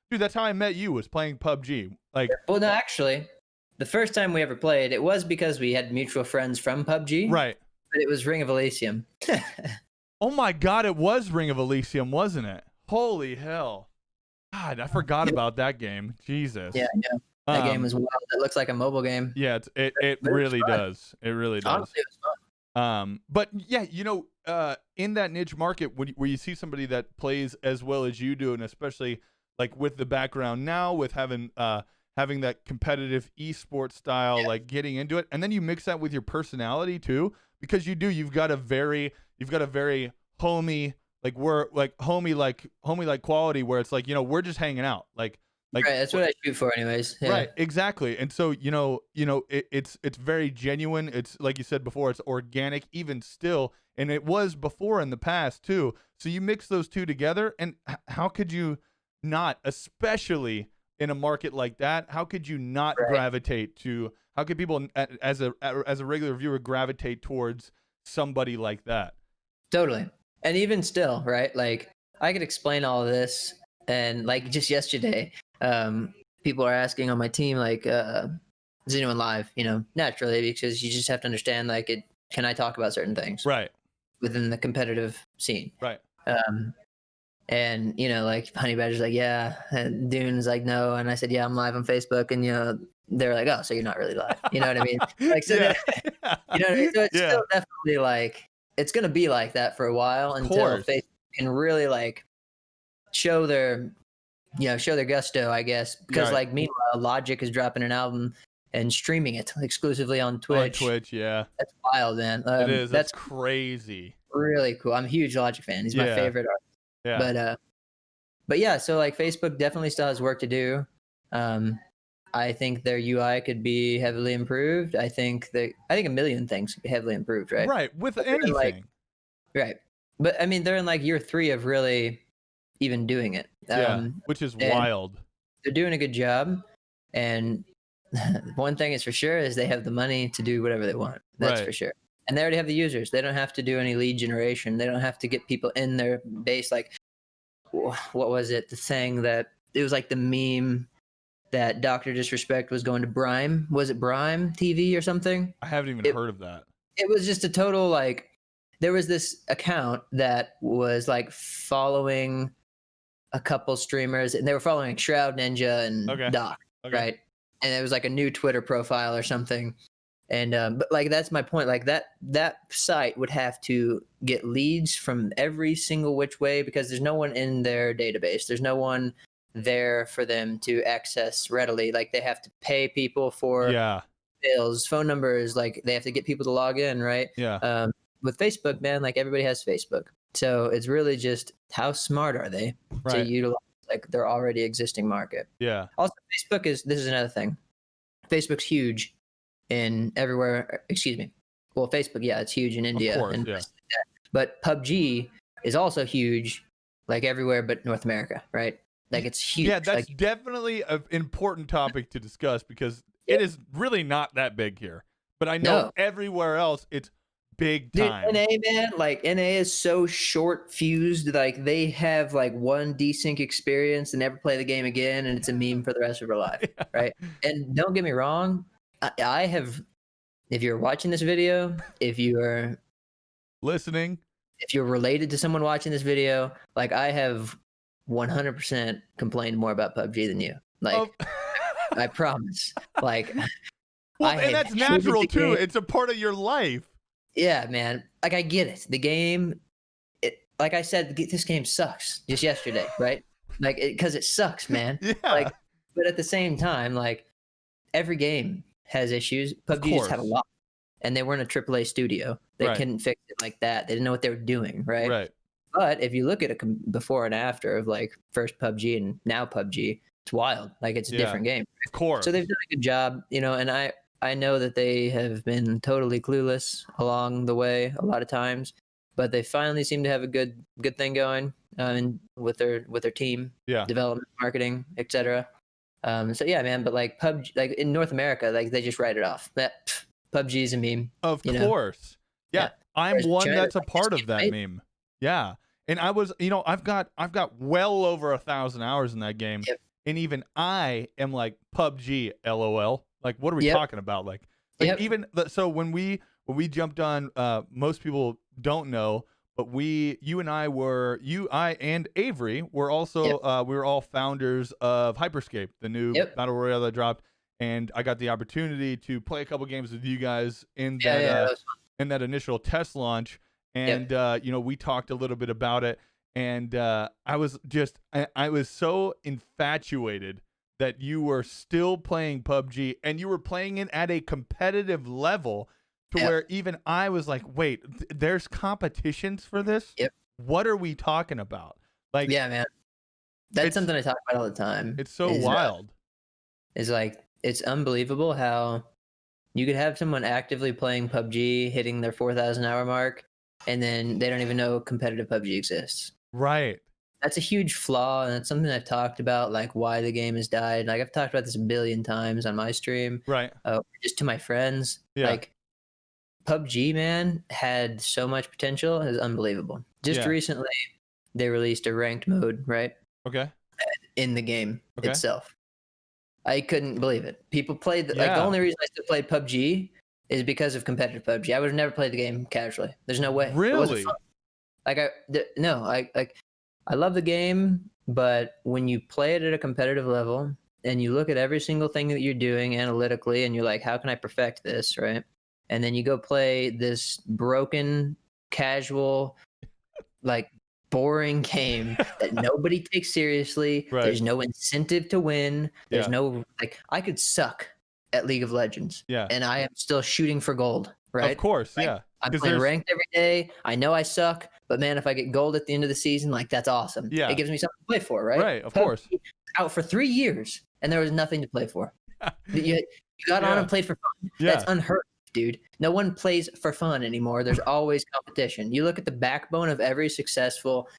dude, that's how I met you, was playing PUBG. Like, well, no, actually, the first time we ever played, it was because we had mutual friends from PUBG. Right. But it was Ring of Elysium. Oh my God, it was Ring of Elysium, wasn't it? Holy hell. God, I forgot about that game. Jesus. Yeah, I know. That game was wild. It looks like a mobile game. Yeah, it really does. It really does. Honestly, it was fun. But yeah, in that niche market, where you see somebody that plays as well as you do, and especially like with the background now, with having that competitive esports style, like getting into it, and then you mix that with your personality too, because you've got a very homey, homey quality, where it's like, we're just hanging out, like right, that's what I shoot for anyways. Yeah. Right, exactly. And so it's very genuine. It's like you said before, it's organic even still, and it was before in the past too. So you mix those two together, and how could you not, especially in a market like that, how could you not gravitate to, how could people as a regular viewer gravitate towards somebody like that? Totally. And even still, right? Like, I could explain all of this, and like just yesterday, people are asking on my team, like, is anyone live? Naturally, because you just have to understand, like, can I talk about certain things? Right. Within the competitive scene. Right. And like Honey Badger's like, yeah, and Dune's like, no, and I said, yeah, I'm live on Facebook, and they're like, oh, so you're not really live. You know what I mean? Like, so yeah. You know what I mean? So it's still definitely like, it's gonna be like that for a while until Facebook can really like show their gusto, I guess. Because like meanwhile, Logic is dropping an album and streaming it exclusively on Twitch. On Twitch, yeah. That's wild, man. It is. That's crazy. Really cool. I'm a huge Logic fan. He's my favorite artist. Yeah. But yeah, so like Facebook definitely still has work to do. I think their UI could be heavily improved. I think a million things could be heavily improved, right? Right, with anything. Right. But I mean, they're in like year 3 of really even doing it. Which is wild. They're doing a good job. And one thing is for sure is they have the money to do whatever they want. That's for sure. And they already have the users. They don't have to do any lead generation. They don't have to get people in their base. Like, what was it? The thing that it was like the meme that Dr. Disrespect was going to Brime. Was it Brime TV or something? I haven't even heard of that. It was just a total, like, there was this account that was like following a couple streamers, and they were following Shroud Ninja and Doc, right? And it was like a new Twitter profile or something. And but like, that's my point. Like that site would have to get leads from every single which way, because there's no one in their database. There's no one there for them to access readily. Like, they have to pay people for bills, phone numbers. Like, they have to get people to log in, right? Yeah. With Facebook, man, like, everybody has Facebook. So it's really just how smart are they to utilize like their already existing market. Yeah. Also, this is another thing. Facebook's huge in everywhere. Excuse me. Well, Facebook, it's huge in India. Of course, and but PUBG is also huge, like everywhere but North America, right? Like, it's huge. Yeah, that's definitely an important topic to discuss, because it is really not that big here. But I know everywhere else it's big time. Dude, NA, man, like, NA is so short fused. Like, they have like one desync experience and never play the game again, and it's a meme for the rest of their life, right? And don't get me wrong, I have. If you're watching this video, if you are listening, if you're related to someone watching this video, like, I have 100% complained more about PUBG than you. Like, I promise. Like, and that's natural too. It's a part of your life. Yeah, man. Like, I get it. The game, like I said, this game sucks just yesterday, right? Like, because it sucks, man. Yeah. Like, but at the same time, like, every game has issues. PUBG just had a lot, and they weren't a AAA studio. They couldn't fix it like that. They didn't know what they were doing, right? Right. But if you look at a before and after of like first PUBG and now PUBG, it's wild. Like, it's a different game. Of course. So they've done a good job, and I know that they have been totally clueless along the way a lot of times, but they finally seem to have a good thing going with their team, development, marketing, etc. So yeah, man. But like PUBG, like in North America, like, they just write it off. That PUBG is a meme. Of course. Yeah. I'm Whereas one China, that's a like, part just of get that hype. meme. Yeah. And I was, I've got well over 1,000 hours in that game. Yep. And even I am like PUBG, LOL. Like, what are we Yep. talking about? Like Yep. even so when we jumped on, most people don't know, but you I and Avery were also, we were all founders of Hyperscape, the new battle royale that dropped. And I got the opportunity to play a couple games with you guys in that, in that initial test launch. And, we talked a little bit about it. And I was so infatuated that you were still playing PUBG and you were playing it at a competitive level to where even I was like, wait, there's competitions for this? Yep. What are we talking about? Like, yeah, man. That's something I talk about all the time. It's so wild. It's like, it's unbelievable how you could have someone actively playing PUBG, hitting their 4,000 hour mark, and then they don't even know competitive PUBG exists. Right. That's a huge flaw, and it's something I've talked about, like why the game has died. Like I've talked about this a billion times on my stream. Right. Just to my friends. Yeah. Like PUBG, man, had so much potential. It was unbelievable. Just recently, they released a ranked mode, right? Okay. In the game itself. I couldn't believe it. People played like the only reason I still played PUBG is because of competitive PUBG. I would have never played the game casually. There's no way. Really? It wasn't fun. Like I love the game, but when you play it at a competitive level and you look at every single thing that you're doing analytically and you're like, how can I perfect this, right? And then you go play this broken, casual, like boring game that nobody takes seriously. Right. There's no incentive to win. There's no, like, I could suck at League of Legends. Yeah. And I am still shooting for gold, right? Of course, like, I'm playing ranked every day. I know I suck, but man, if I get gold at the end of the season, like that's awesome. Yeah. It gives me something to play for, right? Right, of course. Out for 3 years and there was nothing to play for. You got on and played for fun. Yeah. That's unheard of, dude. No one plays for fun anymore. There's always competition. You look at the backbone of every successful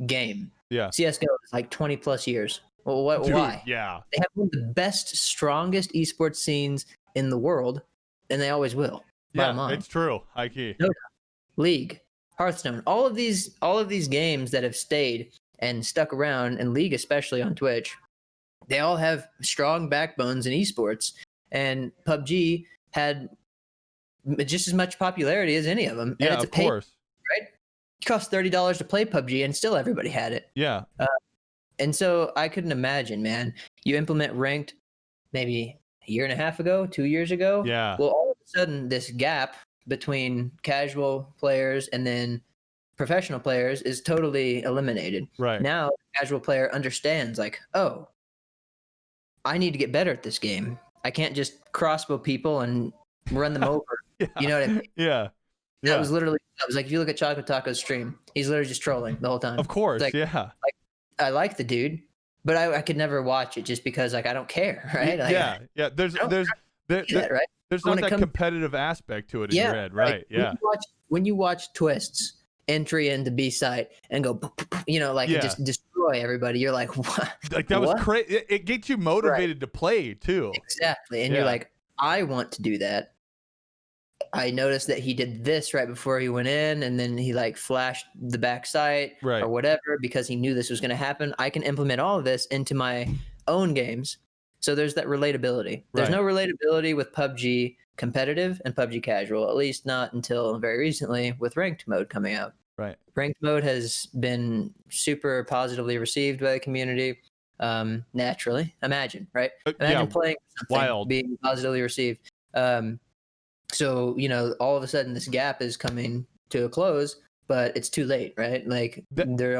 game. Yeah. CSGO is like 20 plus years. Well, Dude, why? Yeah. They have one of the best, strongest esports scenes in the world, and they always will. Yeah, it's true. High key. Dota, League, Hearthstone, all of these games that have stayed and stuck around, and League especially on Twitch, they all have strong backbones in esports. And PUBG had just as much popularity as any of them. Yeah, and it's of course. Right? It cost $30 to play PUBG, and still everybody had it. Yeah. And so I couldn't imagine, man. You implement ranked maybe a year and a half ago, 2 years ago. Yeah. Well, all of a sudden, this gap between casual players and then professional players is totally eliminated. Right. Now, the casual player understands, like, oh, I need to get better at this game. I can't just crossbow people and run them over. You know what I mean? Yeah. That was like, if you look at Chocolate Taco's stream, he's literally just trolling the whole time. Of course, like, yeah. Like, I like the dude, but I could never watch it just because, like, I don't care, right? Like, yeah. There's not that competitive aspect to it in your head, right? Like, when you watch Twists entry into B site and go, it just destroy everybody. You're like, what? Like that was crazy. It gets you motivated to play too. Exactly, and you're like, I want to do that. I noticed that he did this right before he went in, and then he like flashed the back sight or whatever because he knew this was going to happen. I can implement all of this into my own games. So there's that relatability. There's no relatability with PUBG competitive and PUBG casual, at least not until very recently with ranked mode coming out. Right. Ranked mode has been super positively received by the community. Naturally, imagine, right? Imagine playing something being positively received. So, all of a sudden this gap is coming to a close, but it's too late, right? Like you're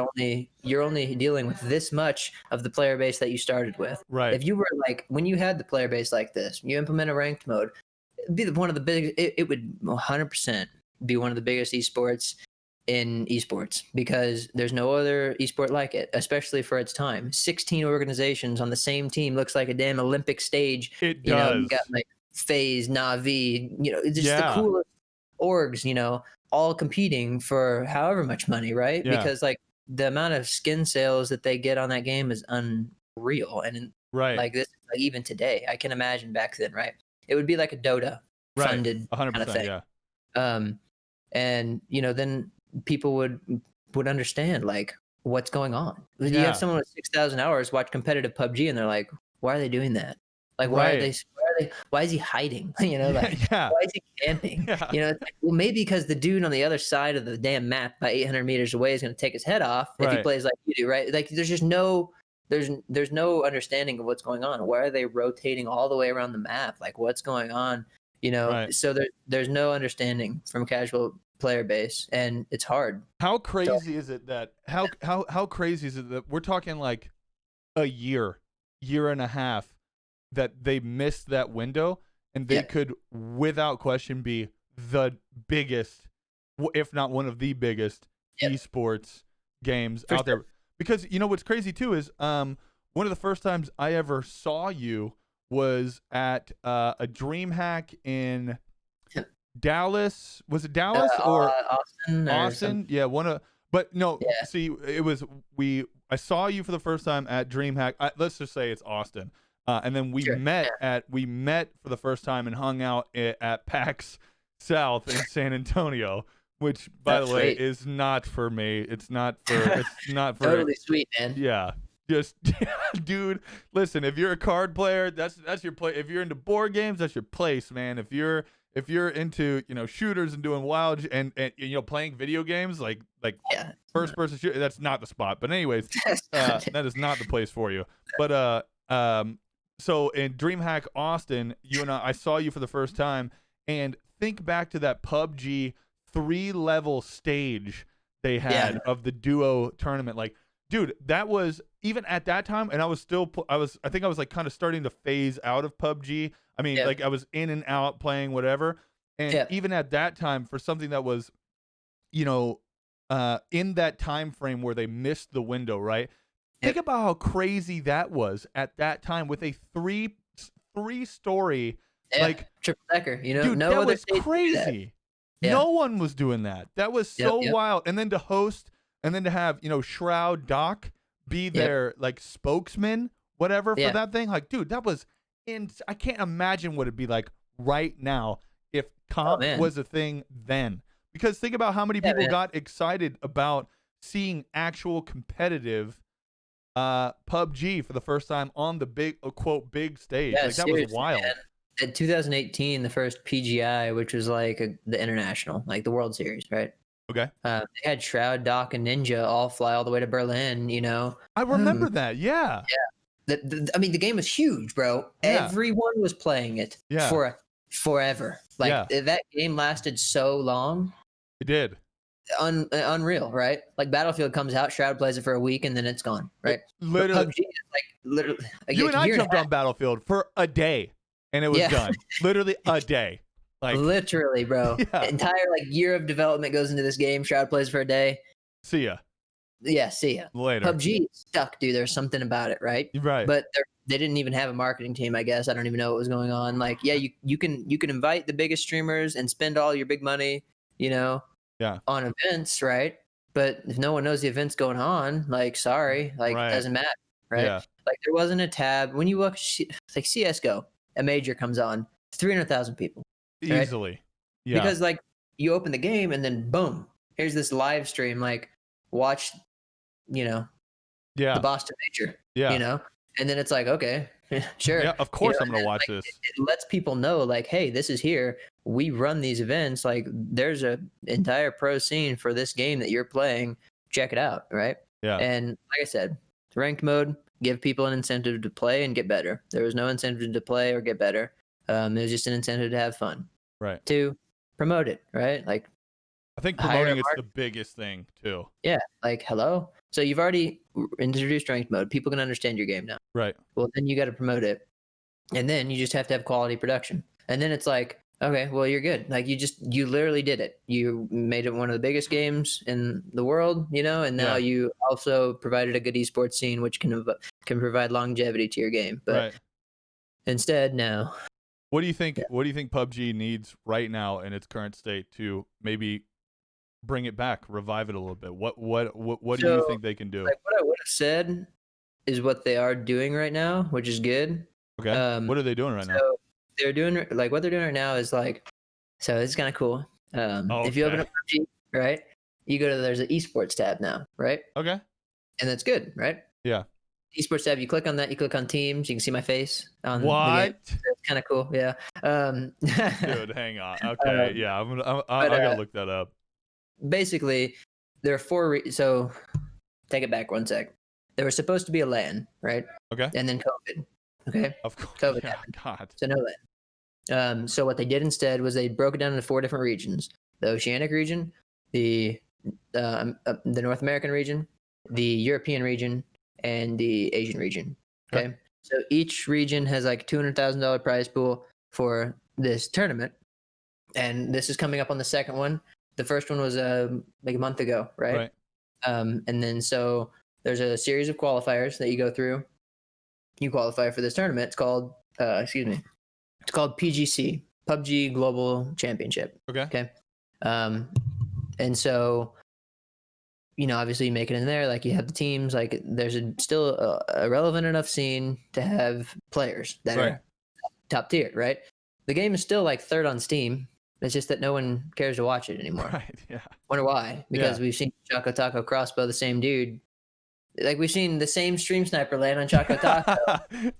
only dealing with this much of the player base that you started with. Right. If you were like, when you had the player base like this, you implement a ranked mode, it'd be one of the big, it would 100% be one of the biggest esports in esports because there's no other esport like it, especially for its time. 16 organizations on the same team looks like a damn Olympic stage. It does. You got like FaZe, Na'Vi, just the coolest orgs, all competing for however much money, right? Because like the amount of skin sales that they get on that game is unreal. And like this, like even today, I can imagine back then, right? It would be like a Dota funded kind of 100%, thing. yeah. And then people would understand like what's going on. You Yeah. have someone with 6,000 hours watch competitive PUBG, and they're like, why are they doing that? Like, why is he hiding? Like, why is he camping? It's like, well, maybe because the dude on the other side of the damn map by 800 meters away is going to take his head off if he plays like you do, right? Like, there's just there's no understanding of what's going on. Why are they rotating all the way around the map? Like, what's going on? So there's no understanding from casual player base, and it's hard. How crazy is it that how crazy is it that we're talking like a year and a half that they missed that window, and they could without question be the biggest, if not one of the biggest esports games out there. Because what's crazy too is one of the first times I ever saw you was at a DreamHack in Dallas. Was it Dallas or Austin? Yeah, but no. Yeah. See, it was I saw you for the first time at DreamHack. Let's just say it's Austin, and then we met for the first time and hung out at PAX South in San Antonio. Which, by the way, is not for me. It's not for. Totally sweet, man. Yeah. Just, dude, listen, if you're a card player, that's your play. If you're into board games, that's your place, man. If you're into, shooters and doing wild and playing video games like first person shooter, that's not the spot. But anyways, that is not the place for you. But so in DreamHack Austin, you and I saw you for the first time, and think back to that PUBG 3-level stage they had of the duo tournament. Like, dude, that was even at that time, and I think I was like kind of starting to phase out of PUBG. I mean, like I was in and out playing whatever. And even at that time, for something that was, in that time frame where they missed the window, right? Think about how crazy that was at that time with a three story like triple decker. Dude, that was crazy. No one was doing that. That was so wild. And then to host, and then to have Shroud Doc be their like spokesman, whatever, for that thing. Like, dude, that was I can't imagine what it'd be like right now if comp was a thing then. Because think about how many people got excited about seeing actual competitive PUBG for the first time on the big quote big stage. Like, that was wild. Man. In 2018, the first PGI, which was like the international, like the World Series, right? Okay. They had Shroud, Doc, and Ninja all fly all the way to Berlin. I remember that. Yeah. Yeah. I mean, the game was huge, bro. Yeah. Everyone was playing it for forever. Like that game lasted so long. It did. Unreal, right? Like Battlefield comes out, Shroud plays it for a week, and then it's gone, right? Literally. PUBG is literally. You and I jumped on Battlefield for a day, and it was done. Literally a day. Like, literally, bro. Entire year of development goes into this game. Shroud plays for a day. See ya. Yeah, see ya. Later. PUBG stuck, dude. There's something about it, right? Right. But they didn't even have a marketing team, I guess. I don't even know what was going on. Like, you can invite the biggest streamers and spend all your big money, on events, right? But if no one knows the event's going on, like, sorry, like, it doesn't matter, right? Yeah. Like, there wasn't a tab. When you look, like CSGO, a major comes on, 300,000 people. Right? Easily. Yeah. Because, like, you open the game and then, boom, here's this live stream, like, watch, the Boston Major, and then it's like, okay, sure. Yeah, of course I'm going to watch this. It lets people know, like, hey, this is here. We run these events. Like, there's a entire pro scene for this game that you're playing. Check it out, right? Yeah. And like I said, ranked mode, give people an incentive to play and get better. There was no incentive to play or get better. It was just an incentive to have fun. Right. To promote it, right? Like, I think promoting it's the biggest thing too. Yeah, like, hello. So you've already introduced ranked mode. People can understand your game now. Right. Well, then you got to promote it, and then you just have to have quality production. And then it's like, okay, well, you're good. Like, you literally did it. You made it one of the biggest games in the world, and now you also provided a good esports scene, which can provide longevity to your game. But instead, no. What do you think? What do you think PUBG needs right now in its current state to maybe bring it back, revive it a little bit? What do you think they can do? Like, what I would have said is what they are doing right now, which is good. Okay. What are they doing right now? they're doing like what they're doing right now is like, so it's kind of cool. If you open up PUBG, right, you go to there's an esports tab now, right? Okay. And that's good, right? Yeah. Esports tab, you click on that, you click on teams, you can see my face on what? the game. It's kind of cool, yeah. Dude, hang on. Okay, yeah, I gotta look that up. Basically, there are 4. So take it back one sec. There was supposed to be a LAN, right? Okay. And then COVID. Okay. Of course. COVID Yeah. happened. God. So no LAN. So what they did instead was they broke it down into 4 different regions: the Oceanic region, the North American region, the European region, and the Asian region. Okay. So each region has like $200,000 prize pool for this tournament, and this is coming up on the second one. The first one was like a month ago, right? And then so there's a series of qualifiers that you go through. You qualify for this tournament. It's called it's called PGC, PUBG Global Championship. Okay. And so, you know, obviously you make it in there, like you have the teams, like there's still a relevant enough scene to have players that are top tier, right? The game is still like 3rd on Steam. It's just that no one cares to watch it anymore. Right, yeah. Wonder why? Because we've seen Choco Taco crossbow the same dude. Like we've seen the same stream sniper land on Choco Taco.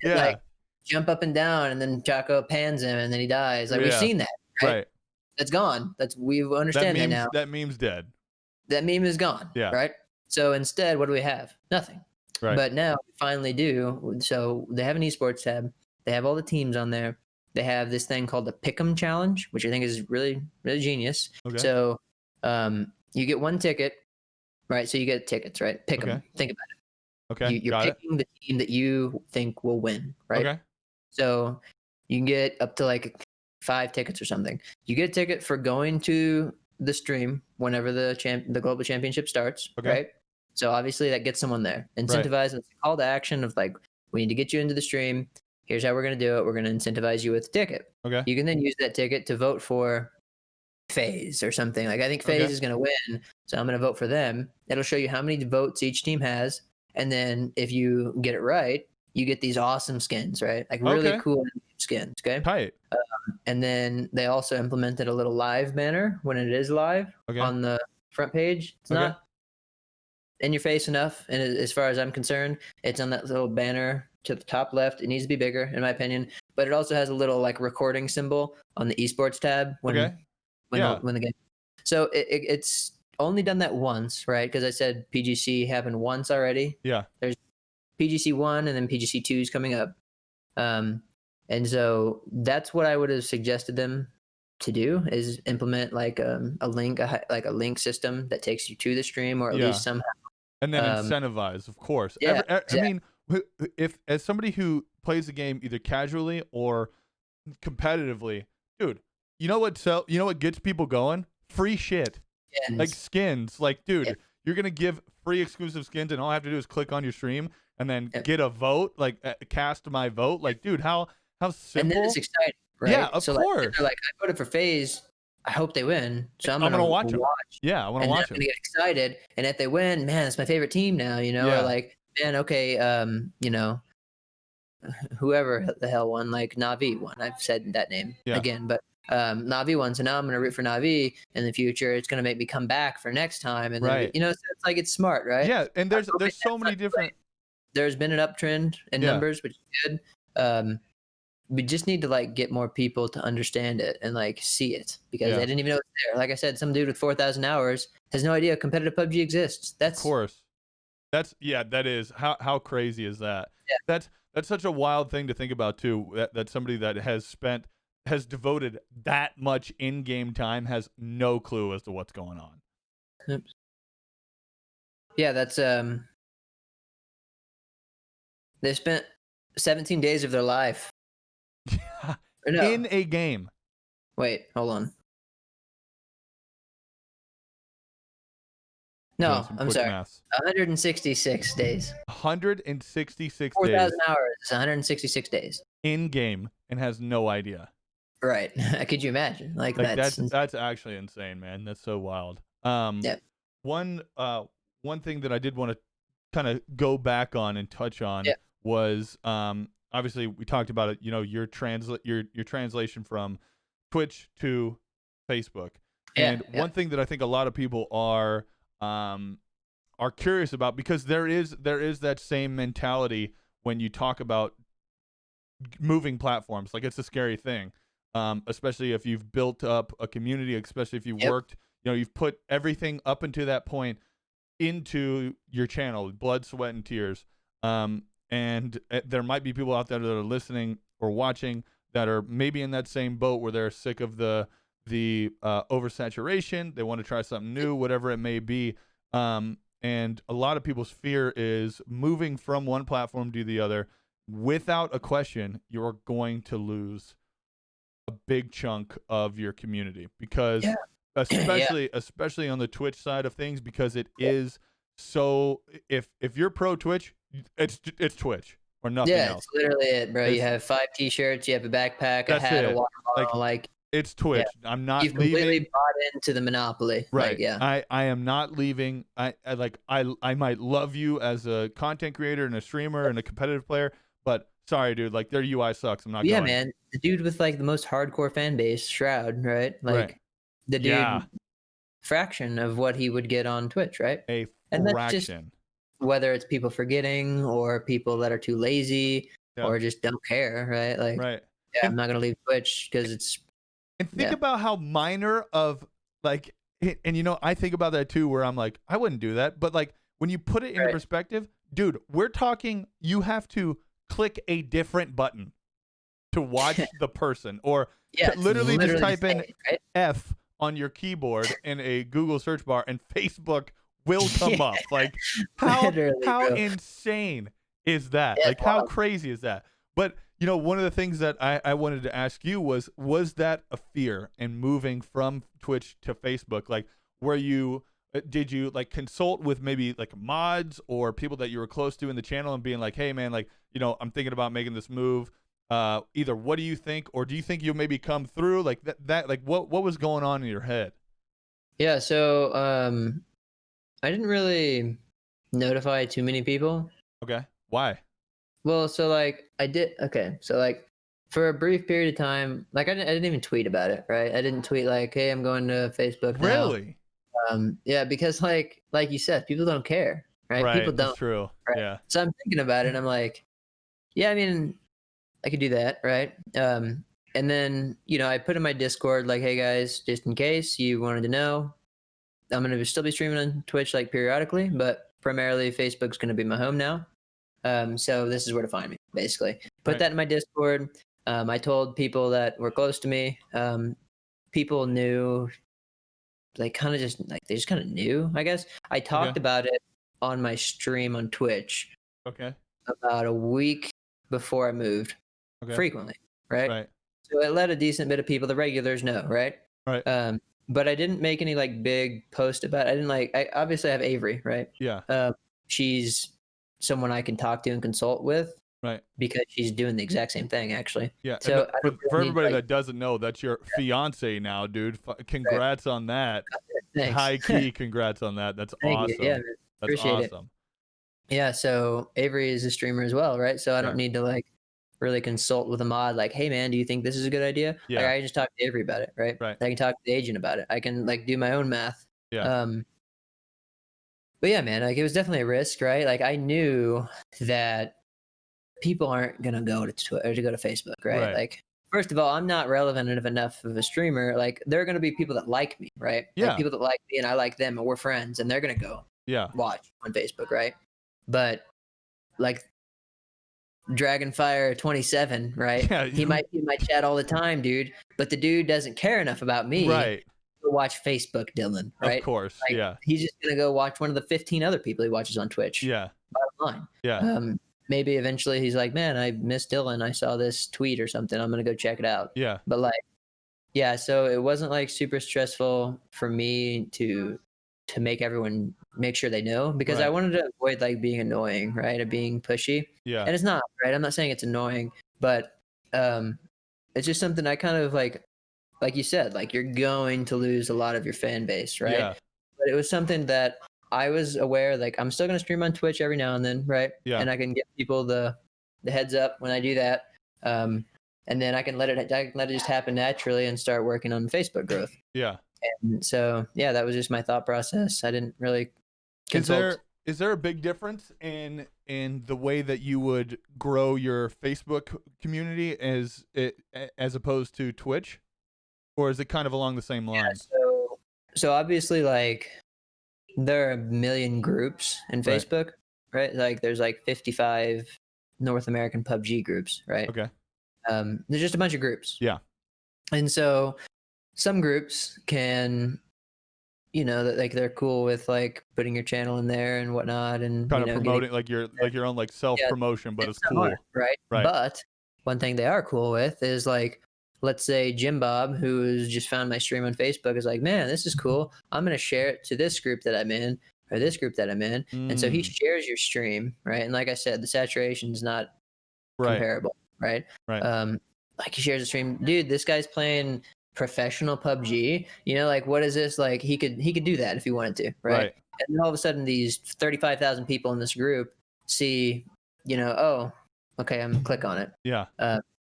Yeah. Like jump up and down, and then Choco pans him, and then he dies. Like we've seen that, right? That's gone. We understand that now. That meme's dead. That meme is gone. Yeah. Right. So instead, what do we have? Nothing. Right. But now we finally do. So they have an esports tab. They have all the teams on there. They have this thing called the Pick'em Challenge, which I think is really, really genius. Okay. So you get 1 ticket, right? So you get tickets, right? Pick them. Think about it. Okay. You're picking the team that you think will win, right? Okay. So you can get up to like 5 tickets or something. You get a ticket for going to the stream whenever the global championship starts, right? So obviously that gets someone there. Incentivize. It's a call to action of like, we need to get you into the stream. Here's how we're going to do it. We're going to incentivize you with a ticket. Okay. You can then use that ticket to vote for FaZe or something. Like I think FaZe is going to win, so I'm going to vote for them. It'll show you how many votes each team has, and then if you get it right, you get these awesome skins, right? Like really cool skins. Okay. Tight. And then they also implemented a little live banner when it is live on the front page. It's not in your face enough, and as far as I'm concerned, it's on that little banner to the top left. It needs to be bigger, in my opinion. But it also has a little like recording symbol on the esports tab when the game. So it's only done that once, right? Because I said PGC happened once already. Yeah. There's PGC 1 and then PGC 2 is coming up. And so that's what I would have suggested them to do is implement like a link system that takes you to the stream, or at least somehow. And then incentivize, of course. Yeah, I mean, if as somebody who plays the game either casually or competitively, dude, you know what gets people going? Free shit. Skins. Like skins. Like, dude, you're gonna give free exclusive skins, and all I have to do is click on your stream and then get a vote, like cast my vote. Like, dude, how simple. And then it's exciting, right? Yeah, of course. Like, they're like, I voted for FaZe. I hope they win. So I'm gonna watch them. Yeah, I want to watch them. I'm gonna get excited, and if they win, man, it's my favorite team now. You know, or like, man, okay, you know, whoever the hell won, like Navi won. I've said that name again, but Navi won, so now I'm gonna root for Navi in the future. It's gonna make me come back for next time, and then, you know, so it's like it's smart, right? Yeah, and there's so many different. There's been an uptrend in numbers, which is good. We just need to like get more people to understand it and like see it, because I didn't even know it's there. Like I said, some dude with 4,000 hours has no idea competitive PUBG exists. That's of course. That is how crazy is that? Yeah. That's such a wild thing to think about too. That somebody that has devoted that much in-game time has no clue as to what's going on. Oops. Yeah, that's they spent 17 days of their life. No. In a game. Wait, hold on. No, I'm sorry. 166 days. 166 4,000 days. 4,000 hours is 166 days. In game and has no idea. Right. Could you imagine? Like that's actually insane, man. That's so wild. One thing that I did want to kind of go back on and touch on was obviously we talked about it, your translation from Twitch to Facebook. And one thing that I think a lot of people are curious about, because there is that same mentality when you talk about moving platforms. Like, it's a scary thing, especially if you've built up a community, especially if you've worked, you've put everything up until that point into your channel, blood, sweat, and tears. And there might be people out there that are listening or watching that are maybe in that same boat where they're sick of the oversaturation. They want to try something new, whatever it may be. And a lot of people's fear is moving from one platform to the other. Without a question, you're going to lose a big chunk of your community, because especially on the Twitch side of things, because it is so, if you're pro Twitch, it's Twitch or nothing else. Yeah, it's literally it, bro. You have 5 t-shirts, you have a backpack, a hat, a water bottle, it's Twitch. I'm not You've leaving. completely bought into the monopoly. Right. I am not leaving. I might love you as a content creator and a streamer and a competitive player, but sorry, dude, like, their UI sucks. I'm not going. Yeah, man. The dude with like the most hardcore fan base, Shroud, right? Like the dude, fraction of what he would get on Twitch, right? And that's just whether it's people forgetting or people that are too lazy or just don't care, right? Like, I'm not gonna leave Twitch because it's. And think about how minor of, like, and I think about that too, where I'm like, I wouldn't do that, but like, when you put it into perspective, dude, we're talking, you have to click a different button to watch the person, or literally just type in F on your keyboard in a Google search bar and Facebook will come up. Like, how insane is that? Like, how crazy is that? But one of the things that I wanted to ask you was that a fear in moving from Twitch to Facebook? Like, did you like consult with maybe like mods or people that you were close to in the channel and being like, hey man, like, I'm thinking about making this move. Either what do you think, or do you think you'll maybe come through like that? Like, what was going on in your head? Yeah. So, I didn't really notify too many people. Okay. Why? Well, so like I did. Okay. So like for a brief period of time, like I didn't even tweet about it. Right. I didn't tweet like, hey, I'm going to Facebook now. Really? Yeah, because like you said, people don't care, right? People don't. That's true. Right? Yeah. So I'm thinking about it and I'm like, yeah, I mean, I could do that, right? And then, I put in my Discord like, hey guys, just in case you wanted to know, I'm going to still be streaming on Twitch like periodically, but primarily Facebook's going to be my home now. So this is where to find me, basically. Put that in my Discord. I told people that were close to me. People knew. They kind of just kind of knew, I guess. I talked about it on my stream on Twitch. Okay. About a week before I moved. Frequently, right? So it let a decent bit of people, the regulars, know, right? Right. But I didn't make any like big post about it. I obviously have Avery, right? Yeah. She's someone I can talk to and consult with. Right. Because she's doing the exact same thing, actually. Yeah. So for everybody that doesn't know, that's your fiance now, dude. Congrats on that. Thanks. High key, congrats on that. That's awesome. You. Yeah, man. That's Appreciate awesome. It. Yeah. So Avery is a streamer as well, right? So I don't need to like really consult with a mod. Like, hey man, do you think this is a good idea? Yeah. Like, I just talk to Avery about it, right? I can talk to the agent about it. I can like do my own math. Yeah. But yeah, man, like it was definitely a risk, right? Like I knew that people aren't gonna go to Twitter to go to Facebook, right? Like, first of all, I'm not relevant enough of a streamer. Like, there are gonna be people that like me, right? Yeah. Like, people that like me and I like them, and we're friends, and they're gonna go watch on Facebook, right? But like Dragonfire 27, right? Yeah, he might be in my chat all the time, dude. But the dude doesn't care enough about me. Right. To watch Facebook, Dylan. Right. Of course. Like, he's just gonna go watch one of the 15 other people he watches on Twitch. Yeah. Bottom line. Yeah. Maybe eventually he's like, man, I miss Dylan. I saw this tweet or something. I'm gonna go check it out. Yeah. But like, yeah. So it wasn't like super stressful for me to make everyone make sure they know, because I wanted to avoid like being annoying, right? Or being pushy. Yeah. And it's not, right? I'm not saying it's annoying, but it's just something I kind of like you said, like you're going to lose a lot of your fan base, right? Yeah. But it was something that I was aware, like I'm still going to stream on Twitch every now and then, right? Yeah. And I can get people the the heads up when I do that. And then I can let it just happen naturally and start working on Facebook growth. Yeah. And so, yeah, that was just my thought process. I didn't really consult. Is there a big difference in the way that you would grow your Facebook community as opposed to Twitch, or is it kind of along the same lines? Yeah, so obviously, like, there are a million groups in Facebook, right? Like, there's like 55 North American PUBG groups, right? Okay. There's just a bunch of groups. Yeah. And so some groups can, that like they're cool with like putting your channel in there and whatnot, and kind of promoting like your own like self promotion, but it's cool, right? But one thing they are cool with is like, let's say Jim Bob, who's just found my stream on Facebook, is like, man, this is cool. I'm gonna share it to this group that I'm in, or this group that I'm in, and so he shares your stream, right? And like I said, the saturation is not comparable, right? Like, he shares the stream, dude. This guy's playing professional PUBG, like, what is this? Like, he could do that if he wanted to, right? And then all of a sudden these 35,000 people in this group see, oh, okay, I'm gonna click on it.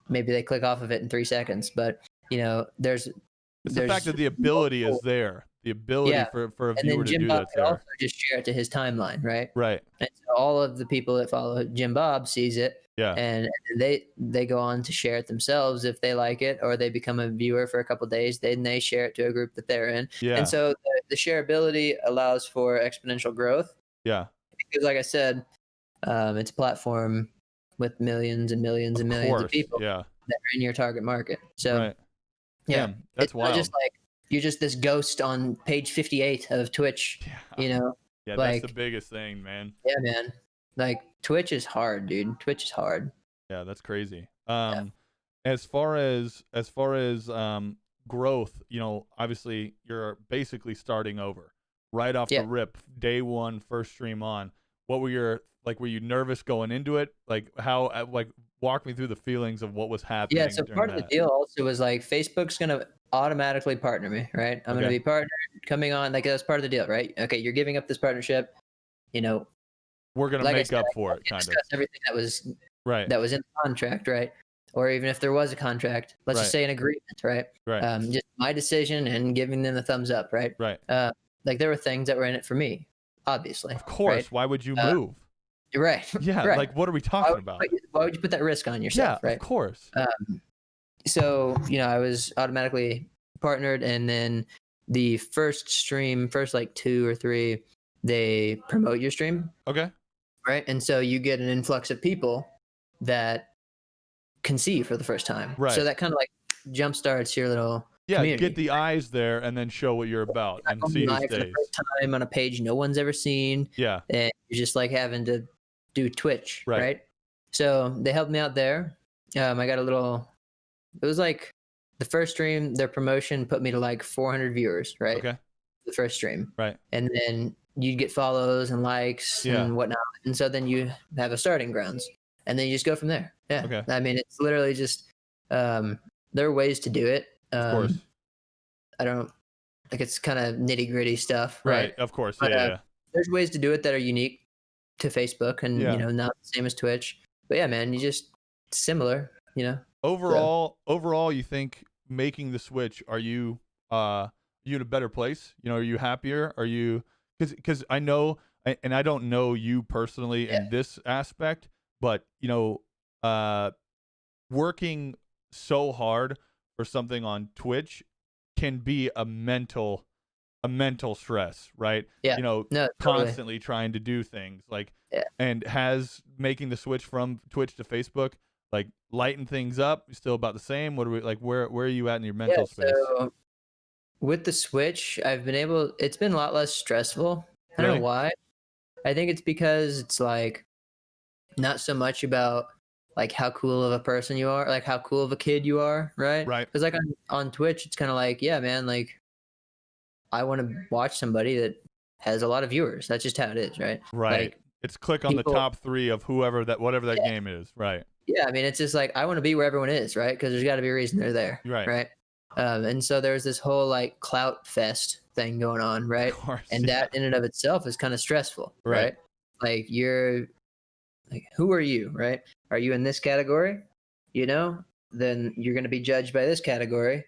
Maybe they click off of it in 3 seconds, but there's the fact that the ability is there, the ability for a viewer to do that. Also just share it to his timeline, right? And so all of the people that follow Jim Bob sees it. And they go on to share it themselves if they like it, or they become a viewer for a couple of days. Then they share it to a group that they're in. And so the shareability allows for exponential growth. Because, like I said, it's a platform with millions and millions and millions of people that are in your target market. So that's wild. Just like you're just this ghost on page 58 of Twitch. Yeah, like, that's the biggest thing, man. Yeah, man. Like, Twitch is hard, dude. Twitch is hard. Yeah, that's crazy. As far as growth, obviously you're basically starting over right off the rip, day one, first stream on. What were you nervous going into it? Like, how, walk me through the feelings of what was happening. Yeah, so part of the deal also was like, Facebook's gonna automatically partner me, right? I'm gonna be partnered coming on, like, that's part of the deal, right? Okay, you're giving up this partnership, we're gonna make up for it, kind of. Everything that was in the contract, right? Or even if there was a contract, let's just say an agreement, right? Just my decision and giving them the thumbs up, right? Like, there were things that were in it for me, obviously. Of course. Why would you move? Yeah. Like, what are we talking about? Why would you put that risk on yourself? Yeah, of course. So I was automatically partnered, and then the first like 2 or 3, they promote your stream. Okay. Right. And so you get an influx of people that can see you for the first time. So that kind of like jumpstarts your little community. Get the eyes there and then show what you're about and see who stays. For the first time on a page no one's ever seen. And you're just like having to do Twitch. Right. So they helped me out there. I got it was like the first stream, their promotion put me to like 400 viewers, right? Okay. The first stream. And then you'd get follows and likes and whatnot. And so then you have a starting grounds, and then you just go from there. I mean, it's literally just, there are ways to do it. Of course. I don't, like, it's kind of nitty gritty stuff. Right. Of course. But, there's ways to do it that are unique to Facebook and, not the same as Twitch. But yeah, man, it's similar, Overall, you think making the switch, are you in a better place? Are you happier? Are you, because I know, and I don't know you personally in this aspect, but working so hard for something on Twitch can be a mental stress, right? Constantly trying to do things like, and has making the switch from Twitch to Facebook like lighten things up? Still about the same? What are we like? Where are you at in your mental space? So with the switch, it's been a lot less stressful. I don't know why. I think it's because it's like not so much about like how cool of a person you are, like how cool of a kid you are, right? Because like on Twitch, it's kind of like, yeah, man, like I want to watch somebody that has a lot of viewers. That's just how it is, right? Like, it's click on the top 3 of whatever that game is, right? Yeah, I mean, it's just like I want to be where everyone is, right? Because there's got to be a reason they're there, right? And so there's this whole like clout fest thing going on, right? Of course, and that in and of itself is kind of stressful, right? Like like, who are you, right? Are you in this category? You know, then you're going to be judged by this category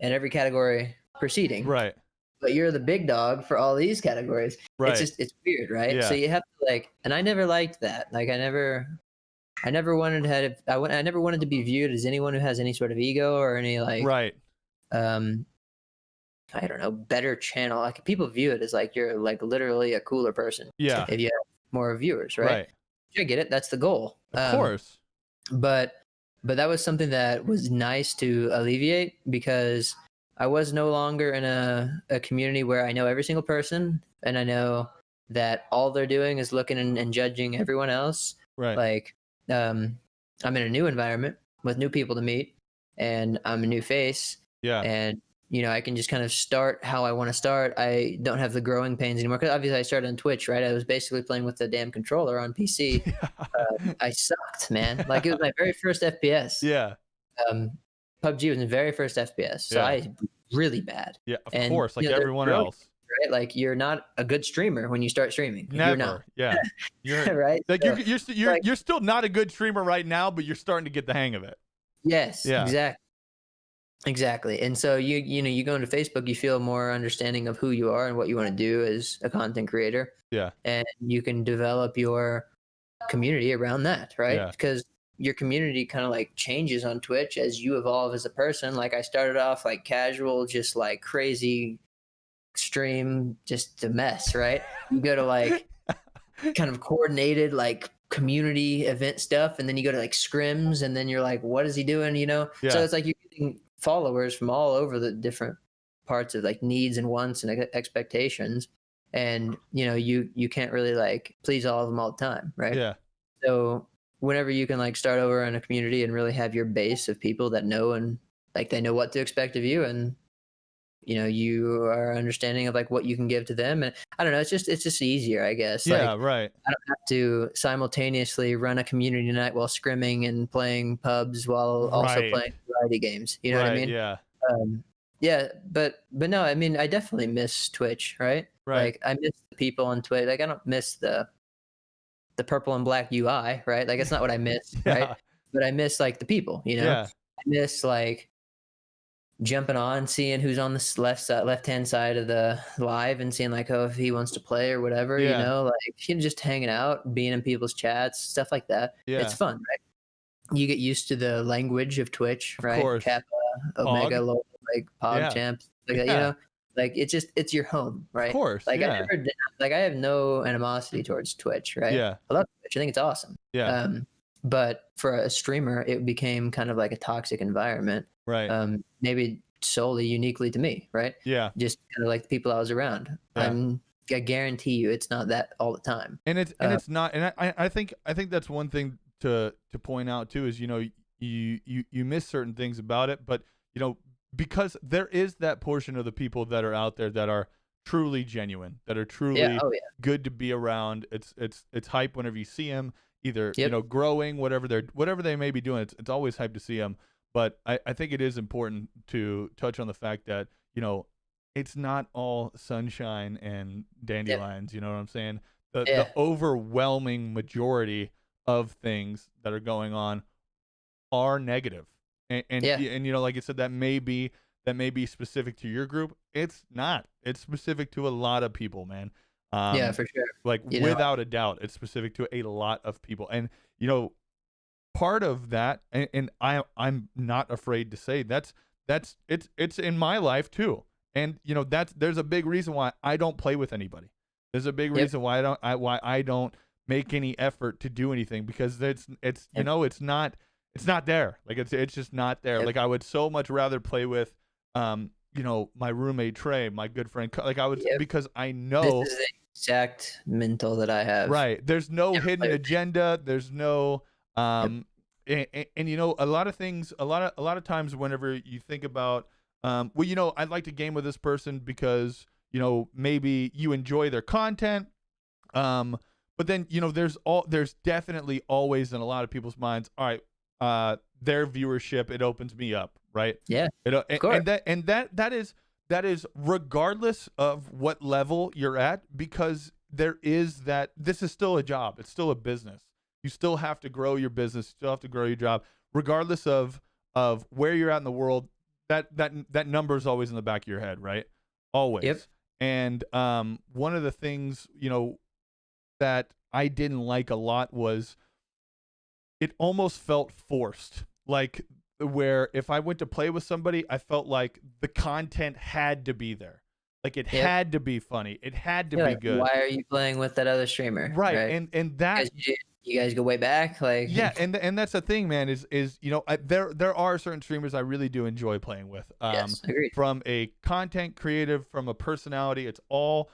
and every category preceding. Right. But you're the big dog for all these categories. Right. It's weird, right? Yeah. So you have to like, and I never liked that. Like I never wanted to have, I never wanted to be viewed as anyone who has any sort of ego or any like, right. I don't know, better channel. Like people view it as like you're like literally a cooler person. Yeah. If you have more viewers, right? Right. I get it. That's the goal. Of course. But that was something that was nice to alleviate because I was no longer in a community where I know every single person and I know that all they're doing is looking and judging everyone else. Right. Like, I'm in a new environment with new people to meet and I'm a new face. Yeah. And, you know, I can just kind of start how I want to start. I don't have the growing pains anymore. Cause obviously I started on Twitch, right? I was basically playing with the damn controller on PC. Yeah. I sucked, man. Like it was my very first FPS. Yeah. PUBG was my very first FPS. So yeah. I really bad. Yeah, of course, like everyone else. Right? Like you're not a good streamer when you start streaming. Never. You're not. Yeah. You're right. Like so, you're still not a good streamer right now, but you're starting to get the hang of it. Yes. Yeah. Exactly. And so you know, you go into Facebook, you feel more understanding of who you are and what you want to do as a content creator. Yeah. And you can develop your community around that, right? Yeah. Because your community kind of like changes on Twitch as you evolve as a person. Like I started off like casual, just like crazy stream, just a mess, right? You go to like kind of coordinated like community event stuff, and then you go to like scrims, and then you're like, what is he doing? You know? Yeah. So it's like you're getting followers from all over the different parts of like needs and wants and expectations. And you know, you can't really like please all of them all the time, right? Yeah. So whenever you can like start over in a community and really have your base of people that know and like they know what to expect of you, and you know you are understanding of like what you can give to them, and I don't know, it's just easier, I guess. Yeah, like, right. I don't have to simultaneously run a community night while scrimming and playing pubs while also playing variety games. You know what I mean? Yeah. Yeah, but no, I mean I definitely miss Twitch, right? Like I miss the people on Twitch. Like I don't miss the purple and black UI, right? Like it's not what I miss, right? But I miss like the people, you know? Yeah. I miss like jumping on, seeing who's on the left-hand side of the live and seeing like, oh, if he wants to play or whatever, you know, like you know, just hanging out, being in people's chats, stuff like that. Yeah. It's fun, right? You get used to the language of Twitch, right? Of course. Kappa, Omega, Lol, like Pog Champs, like that, you know? Like it's your home, right? Of course. Like I have no animosity towards Twitch, right? Yeah. I love Twitch. I think it's awesome. Yeah. But for a streamer, it became kind of like a toxic environment. Right. Maybe solely uniquely to me, right? Yeah. Just kind of like the people I was around. Yeah. I guarantee you it's not that all the time. And it's not, and I think that's one thing to point out too, is, you know, you miss certain things about it, but you know, because there is that portion of the people that are out there that are truly genuine, that are truly good to be around. It's hype whenever you see them, either you know, growing, whatever they may be doing. It's always hype to see them. But I think it is important to touch on the fact that, you know, it's not all sunshine and dandelions. You know what I'm saying? The overwhelming majority of things that are going on are negative. And you know, like I said, that may be specific to your group. It's not. It's specific to a lot of people, man. Yeah, for sure. Like without a doubt, it's specific to a lot of people. And you know, part of that, and I'm not afraid to say it's in my life too. And you know, there's a big reason why I don't play with anybody. There's a big reason why I don't make any effort to do anything, because it's you know, it's not there. Like it's just not there. Like I would so much rather play with you know, my roommate Trey, my good friend. Like I would, because I know this is the exact mental that I have. Right. There's no hidden agenda. There's no and you know, a lot of things, a lot of times whenever you think about well, you know, I'd like to game with this person because, you know, maybe you enjoy their content. But then, you know, there's definitely always in a lot of people's minds, all right, their viewership, it opens me up, right? Yeah. Of course. And that is regardless of what level you're at, because there is that, this is still a job. It's still a business. You still have to grow your business, you still have to grow your job, regardless of where you're at in the world. That number is always in the back of your head, right? Always. Yep. And one of the things, that I didn't like a lot was it almost felt forced. Like, where if I went to play with somebody, I felt like the content had to be there. Like, it had to be funny. It had to be good. Why are you playing with that other streamer? Right. And that you guys go way back, like. Yeah, and that's the thing, man. Is there are certain streamers I really do enjoy playing with. Yes, agreed. From a content creative, from a personality, it all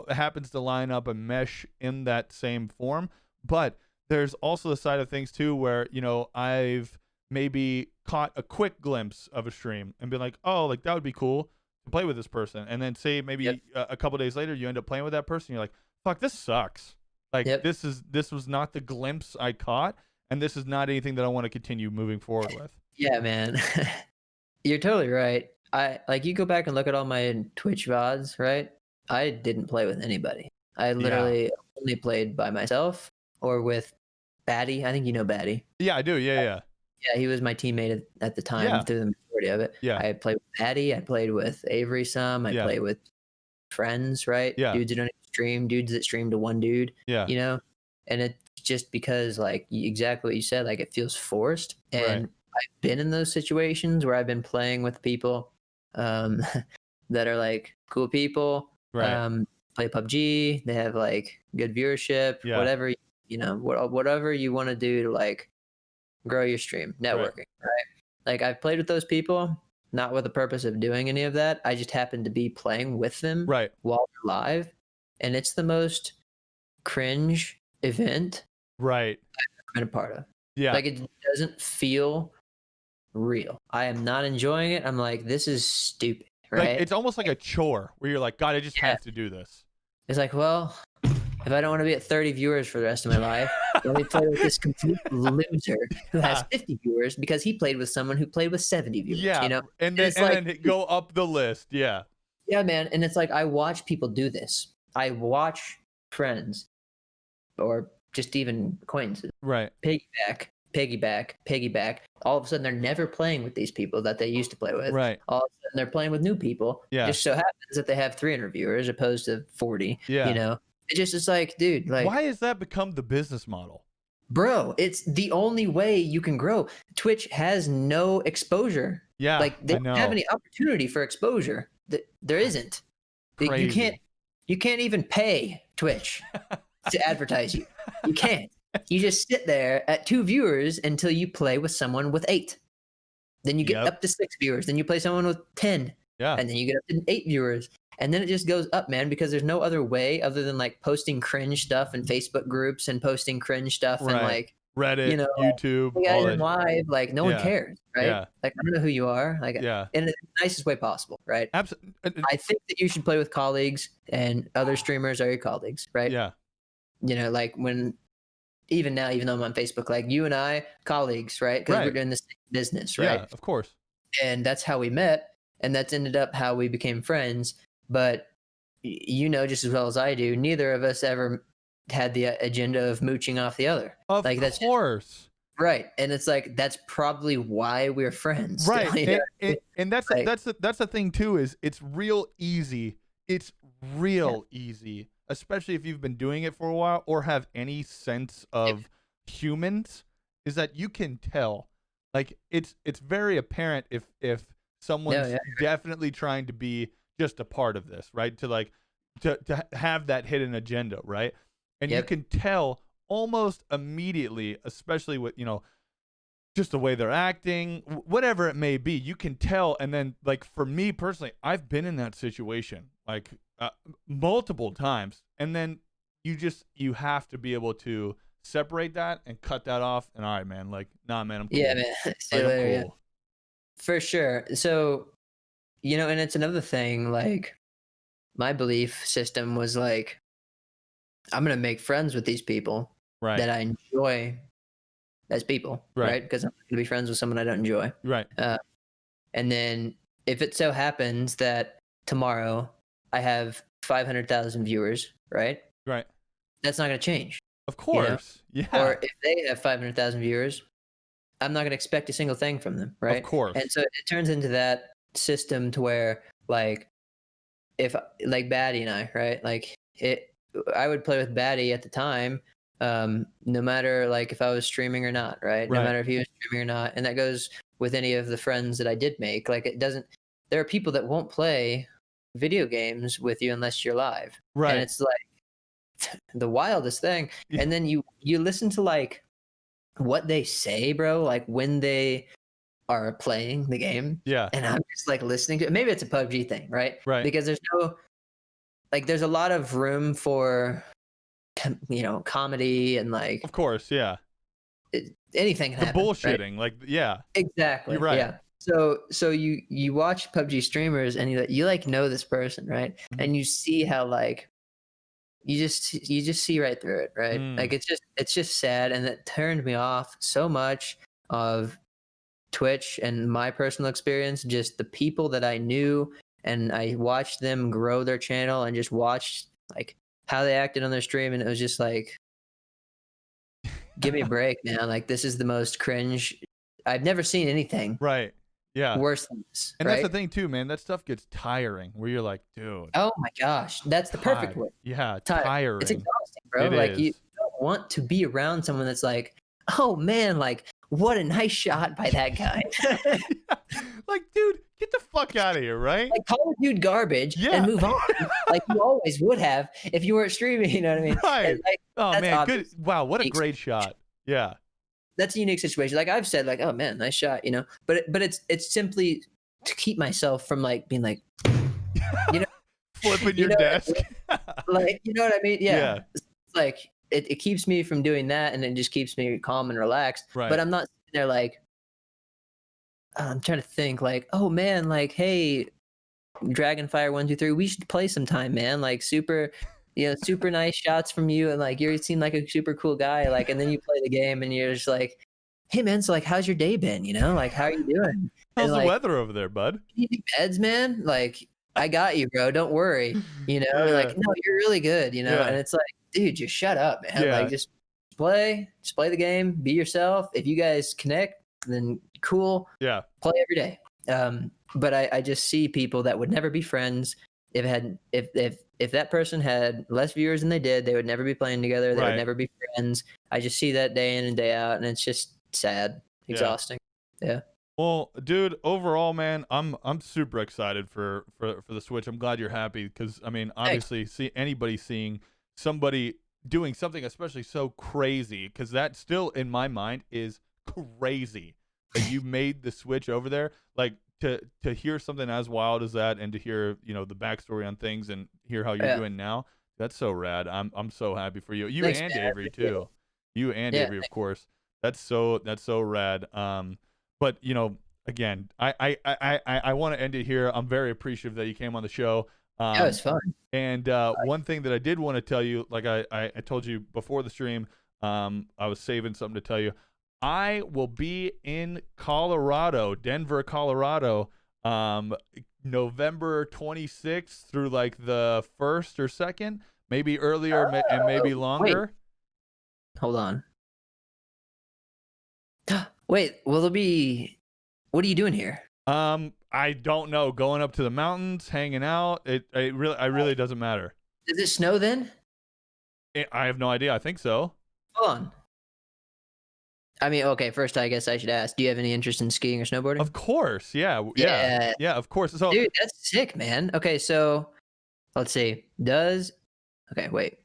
happens to line up and mesh in that same form. But there's also the side of things too, where I've maybe caught a quick glimpse of a stream and been like, oh, like that would be cool to play with this person, and then say maybe a couple days later you end up playing with that person, you're like, fuck, this sucks. Like, this was not the glimpse I caught, and this is not anything that I want to continue moving forward with. Yeah, man. You're totally right. You go back and look at all my Twitch VODs, right? I didn't play with anybody. I literally only played by myself or with Batty. I think you know Batty. Yeah, I do. Yeah. Yeah, he was my teammate at the time through the majority of it. Yeah. I played with Batty. I played with Avery some. I played with friends, right? Yeah. Dudes that don't even stream, dudes that stream to one dude. Yeah. And it's just because, like, exactly what you said, like, it feels forced. And I've been in those situations where I've been playing with people that are like cool people. Right. Play PUBG. They have like good viewership. Yeah. Whatever whatever you want to do to like grow your stream, networking. Right. Like, I've played with those people, not with the purpose of doing any of that. I just happened to be playing with them while they're live, and it's the most cringe event I've been a part of. Yeah. Like, it doesn't feel real. I am not enjoying it. I'm like, this is stupid, right? Like, it's almost like a chore where you're like, God, I just have to do this. It's like, well, if I don't want to be at 30 viewers for the rest of my life, let me play with this complete loser who has 50 viewers because he played with someone who played with 70 viewers. Yeah. And then go up the list. Yeah. Yeah, man. And it's like, I watch people do this. I watch friends or just even acquaintances piggyback. All of a sudden, they're never playing with these people that they used to play with. Right. All of a sudden, they're playing with new people. Yeah. Just so happens that they have 300 viewers opposed to 40. Yeah. It's like, dude, like, why has that become the business model? Bro, it's the only way you can grow. Twitch has no exposure. Yeah. Like, they don't have any opportunity for exposure. There isn't. Crazy. You can't even pay Twitch to advertise you. You can't. You just sit there at 2 viewers until you play with someone with 8. Then you get up to 6 viewers. Then you play someone with 10. Yeah. And then you get up to 8 viewers. And then it just goes up, man, because there's no other way other than like posting cringe stuff in Facebook groups and posting cringe stuff and like Reddit, YouTube, all that. Live, like, no one cares, right? Yeah. Like, I don't know who you are, like, in the nicest way possible, right? Absolutely. I think that you should play with colleagues, and other streamers are your colleagues, right? Yeah. Like, when even now, even though I'm on Facebook, like, you and I, colleagues, right? Because we're doing this business, right? Yeah, of course. And that's how we met, and that's ended up how we became friends. But just as well as I do, neither of us ever had the agenda of mooching off the other. Of course. Right. And it's like, that's probably why we're friends. Right. And that's the thing too, is it's real easy. It's real easy, especially if you've been doing it for a while or have any sense of humans, is that you can tell. Like, it's very apparent if someone's definitely trying to be just a part of this, right? To have that hidden agenda, right? And you can tell almost immediately, especially with, just the way they're acting, whatever it may be, you can tell. And then, like, for me personally, I've been in that situation like multiple times. And then you have to be able to separate that and cut that off. And all right, man, like, nah, man, I'm cool. Yeah, man. See you later, I'm cool. For sure. So, and it's another thing, like, my belief system was like, I'm going to make friends with these people that I enjoy as people, right? Because I'm going to be friends with someone I don't enjoy. Right. And then if it so happens that tomorrow I have 500,000 viewers, right? Right. That's not going to change. Of course. You know? Yeah. Or if they have 500,000 viewers, I'm not going to expect a single thing from them, right? Of course. And so it turns into that system to where, like, if like Batty and I, right? Like I would play with Batty at the time, no matter like if I was streaming or not, right? No matter if he was streaming or not, and that goes with any of the friends that I did make. Like it doesn't. There are people that won't play video games with you unless you're live, right? And it's like the wildest thing. Yeah. And then you listen to like what they say, bro. Like when they are playing the game. Yeah. And I'm just like listening to it. Maybe it's a PUBG thing, right? Right. Because there's a lot of room for, comedy and like. Of course, yeah. Anything can happen. Bullshitting, right? like, yeah. Exactly. You're right. Yeah. So you watch PUBG streamers and you like know this person, right? Mm-hmm. And you see how like you just see right through it, right? Like it's just sad, and it turned me off so much of Twitch and my personal experience, just the people that I knew, and I watched them grow their channel and just watched like how they acted on their stream, and it was just like, give me a break, man. Like this is the most cringe. I've never seen anything right. Yeah. worse than this. And right? that's the thing too, man. That stuff gets tiring where you're like, dude. Oh my gosh. That's the perfect word. Yeah, tiring. It's exhausting, bro. You don't want to be around someone that's like, oh man, like what a nice shot by that guy. Yeah. Like, dude, get the fuck out of here, right? Like, call a dude garbage and move on. Like you always would have if you weren't streaming, you know what I mean? Right. Like, oh, man, good. Wow, what a great shot. Yeah. That's a unique situation. Like I've said, like, oh man, nice shot, But it's simply to keep myself from like being like, flipping your desk. Like, you know what I mean? Yeah. It's like it keeps me from doing that, and it just keeps me calm and relaxed. Right. But I'm not sitting there like, I'm trying to think like, oh man, like, hey, Dragonfire 123, we should play sometime, man. Like super nice shots from you, and like you seem like a super cool guy. Like, and then you play the game, and you're just like, hey man, so like, how's your day been? Like, how are you doing? How's the weather over there, bud? You need beds, man. Like, I got you, bro. Don't worry. Like, no, you're really good. And it's like, dude, just shut up, man. Yeah. Like, just play the game, be yourself. If you guys connect, then cool. Yeah. Play every day. But I just see people that would never be friends if that person had less viewers than they did, they would never be playing together. They would never be friends. I just see that day in and day out, and it's just sad, exhausting. Yeah. Well, dude, overall, man, I'm super excited for the Switch. I'm glad you're happy because, I mean, obviously, seeing somebody doing something especially so crazy, because that still in my mind is crazy that you made the switch over there. Like to hear something as wild as that, and to hear the backstory on things and hear how you're doing now, that's so rad. I'm so happy for you. Thanks, and man. Avery too. You and Avery, of course. That's so rad. But again, I want to end it here. I'm very appreciative that you came on the show. That was fun. And one thing that I did want to tell you, like I told you before the stream, I was saving something to tell you. I will be in Colorado, Denver, Colorado, November 26th through like the 1st or 2nd, maybe earlier and maybe longer. Wait. Hold on. Wait, will there be? What are you doing here? I don't know. Going up to the mountains, hanging out. It really doesn't matter. Does it snow then? I have no idea. I think so. Hold on. I mean, okay. First, I guess I should ask: do you have any interest in skiing or snowboarding? Of course, yeah. Of course. So, dude, that's sick, man. Okay, so let's see. Wait.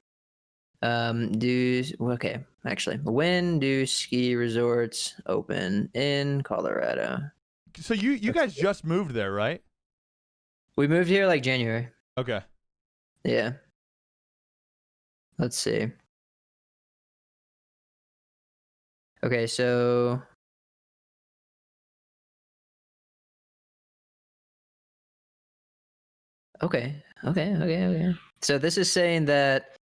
Actually, when do ski resorts open in Colorado? So you guys just moved there, right? We moved here like January. Okay. Yeah. Let's see. Okay, so Okay. So this is saying that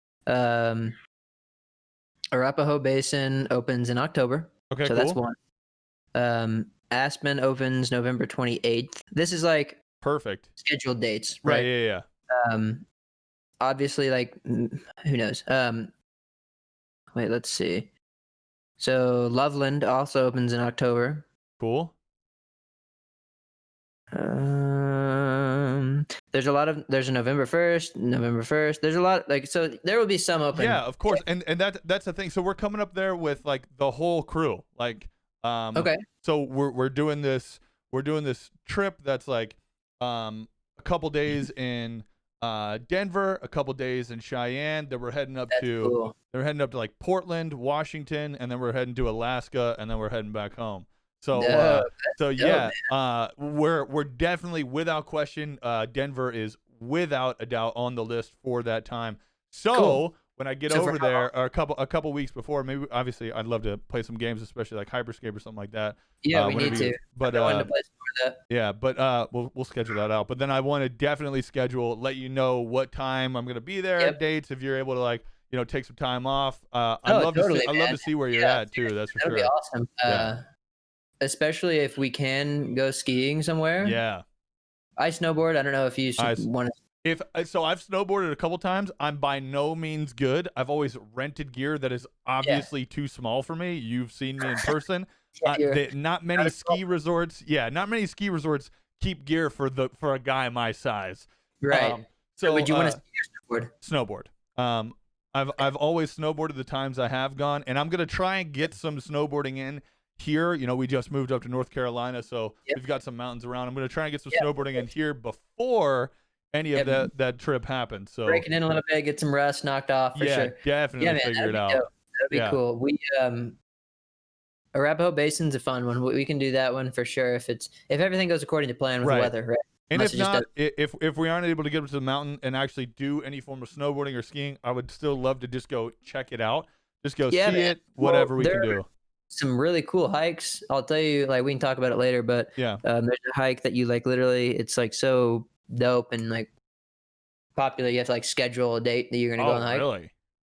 Arapahoe Basin opens in October. Okay, so cool. That's one. Aspen opens November 28th. This is like perfect scheduled dates, right? Yeah. Obviously, like who knows? Wait, let's see. So Loveland also opens in October. Cool. There's a November 1st. There's a lot, like, so there will be some open. Yeah, of course. And that's the thing. So we're coming up there with like the whole crew. Like, okay. So we're doing this trip that's like a couple days in Denver, a couple days in Cheyenne. Then we're heading up to They're heading up to like Portland, Washington, and then we're heading to Alaska, and then we're heading back home. So yeah, we're definitely, without question, Denver is without a doubt on the list for that time. So when I get over there, or a couple weeks before, maybe, obviously I'd love to play some games, especially like Hyperscape or something like that. Yeah, we need to. But to play some of that. Yeah, but we'll schedule that out. But then I want to definitely let you know what time I'm gonna be there, dates, if you're able to, like, take some time off. I'd love to see where you're at too. That's for sure. That'd be awesome. Especially if we can go skiing somewhere. Yeah. I snowboard. I don't know if you want to. So I've snowboarded a couple times. I'm by no means good. I've always rented gear that is obviously too small for me. You've seen me in person. Not many ski resorts. Yeah, not many ski resorts keep gear for a guy my size. Right. So would you want to ski or snowboard? Snowboard. I've always snowboarded the times I have gone, and I'm gonna try and get some snowboarding in here. We just moved up to North Carolina, so we've got some mountains around. I'm gonna try and get some snowboarding in here before any of that trip happens. So breaking in a little bit, get some rust knocked off for sure. Definitely figure it out. That'd be cool. We Arapahoe Basin's a fun one. We can do that one for sure if everything goes according to plan with the weather, right? And if not, if we aren't able to get up to the mountain and actually do any form of snowboarding or skiing, I would still love to just go check it out. Just go see it, whatever we can do. Some really cool hikes. I'll tell you, like, we can talk about it later, but there's a hike that you, like, literally, it's like so dope and like popular. You have to like schedule a date that you're gonna go on the hike. Really?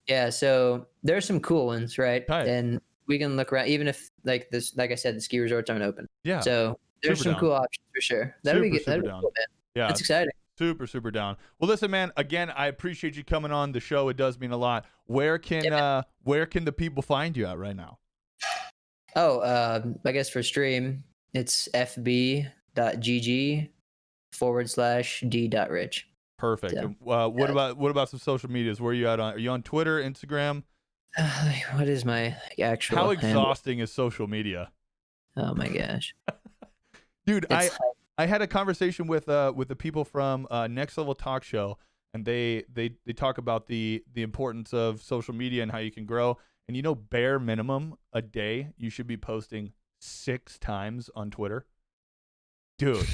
Yeah. So there's some cool ones, right? And we can look around, even if like I said, the ski resorts aren't open. Yeah. So there's some cool options for sure. That'd be good. That'd be cool, man. Yeah. That's exciting. Super down. Well, listen, man, again, I appreciate you coming on the show. It does mean a lot. Where can the people find you at right now? I guess for stream, it's fb.gg/d.rich. Perfect. So, what about some social medias? Where are you at on? Are you on Twitter, Instagram? What is my actual? How exhausting is social media? Oh my gosh, dude! I had a conversation with the people from Next Level Talk Show, and they talk about the importance of social media and how you can grow. And bare minimum a day, you should be posting 6 times on Twitter. Dude,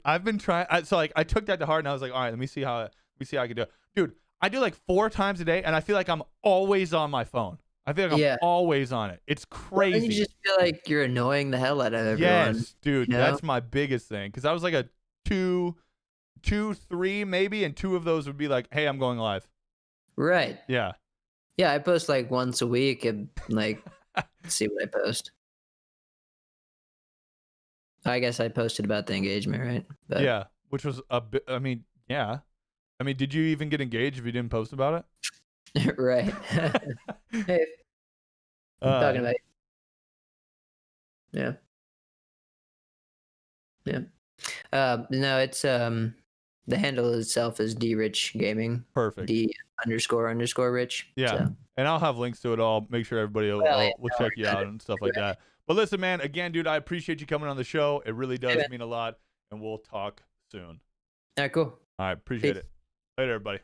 I've been trying. So like, I took that to heart, and I was like, all right, let me see how I can do it. Dude, I do like 4 times a day, and I feel like I'm always on my phone. I feel like I'm always on it. It's crazy. Well, you just feel like you're annoying the hell out of everyone. Yes, dude, that's my biggest thing. Because I was like a 2, 3 maybe, and 2 of those would be like, hey, I'm going live. Right. Yeah. Yeah, I post like once a week and like see what I post. I guess I posted about the engagement, right? But, yeah, which was a bit. I mean, yeah. I mean, did you even get engaged if you didn't post about it? Right. Hey, I'm talking about you. Yeah. No, it's the handle itself is D.Rich Gaming. Perfect. D__Rich. Yeah. So. And I'll have links to it all. Make sure everybody will check you out and stuff like that. But listen, man, again, dude, I appreciate you coming on the show. It really does mean a lot. And we'll talk soon. All right, cool. All right. Appreciate it. Later, everybody.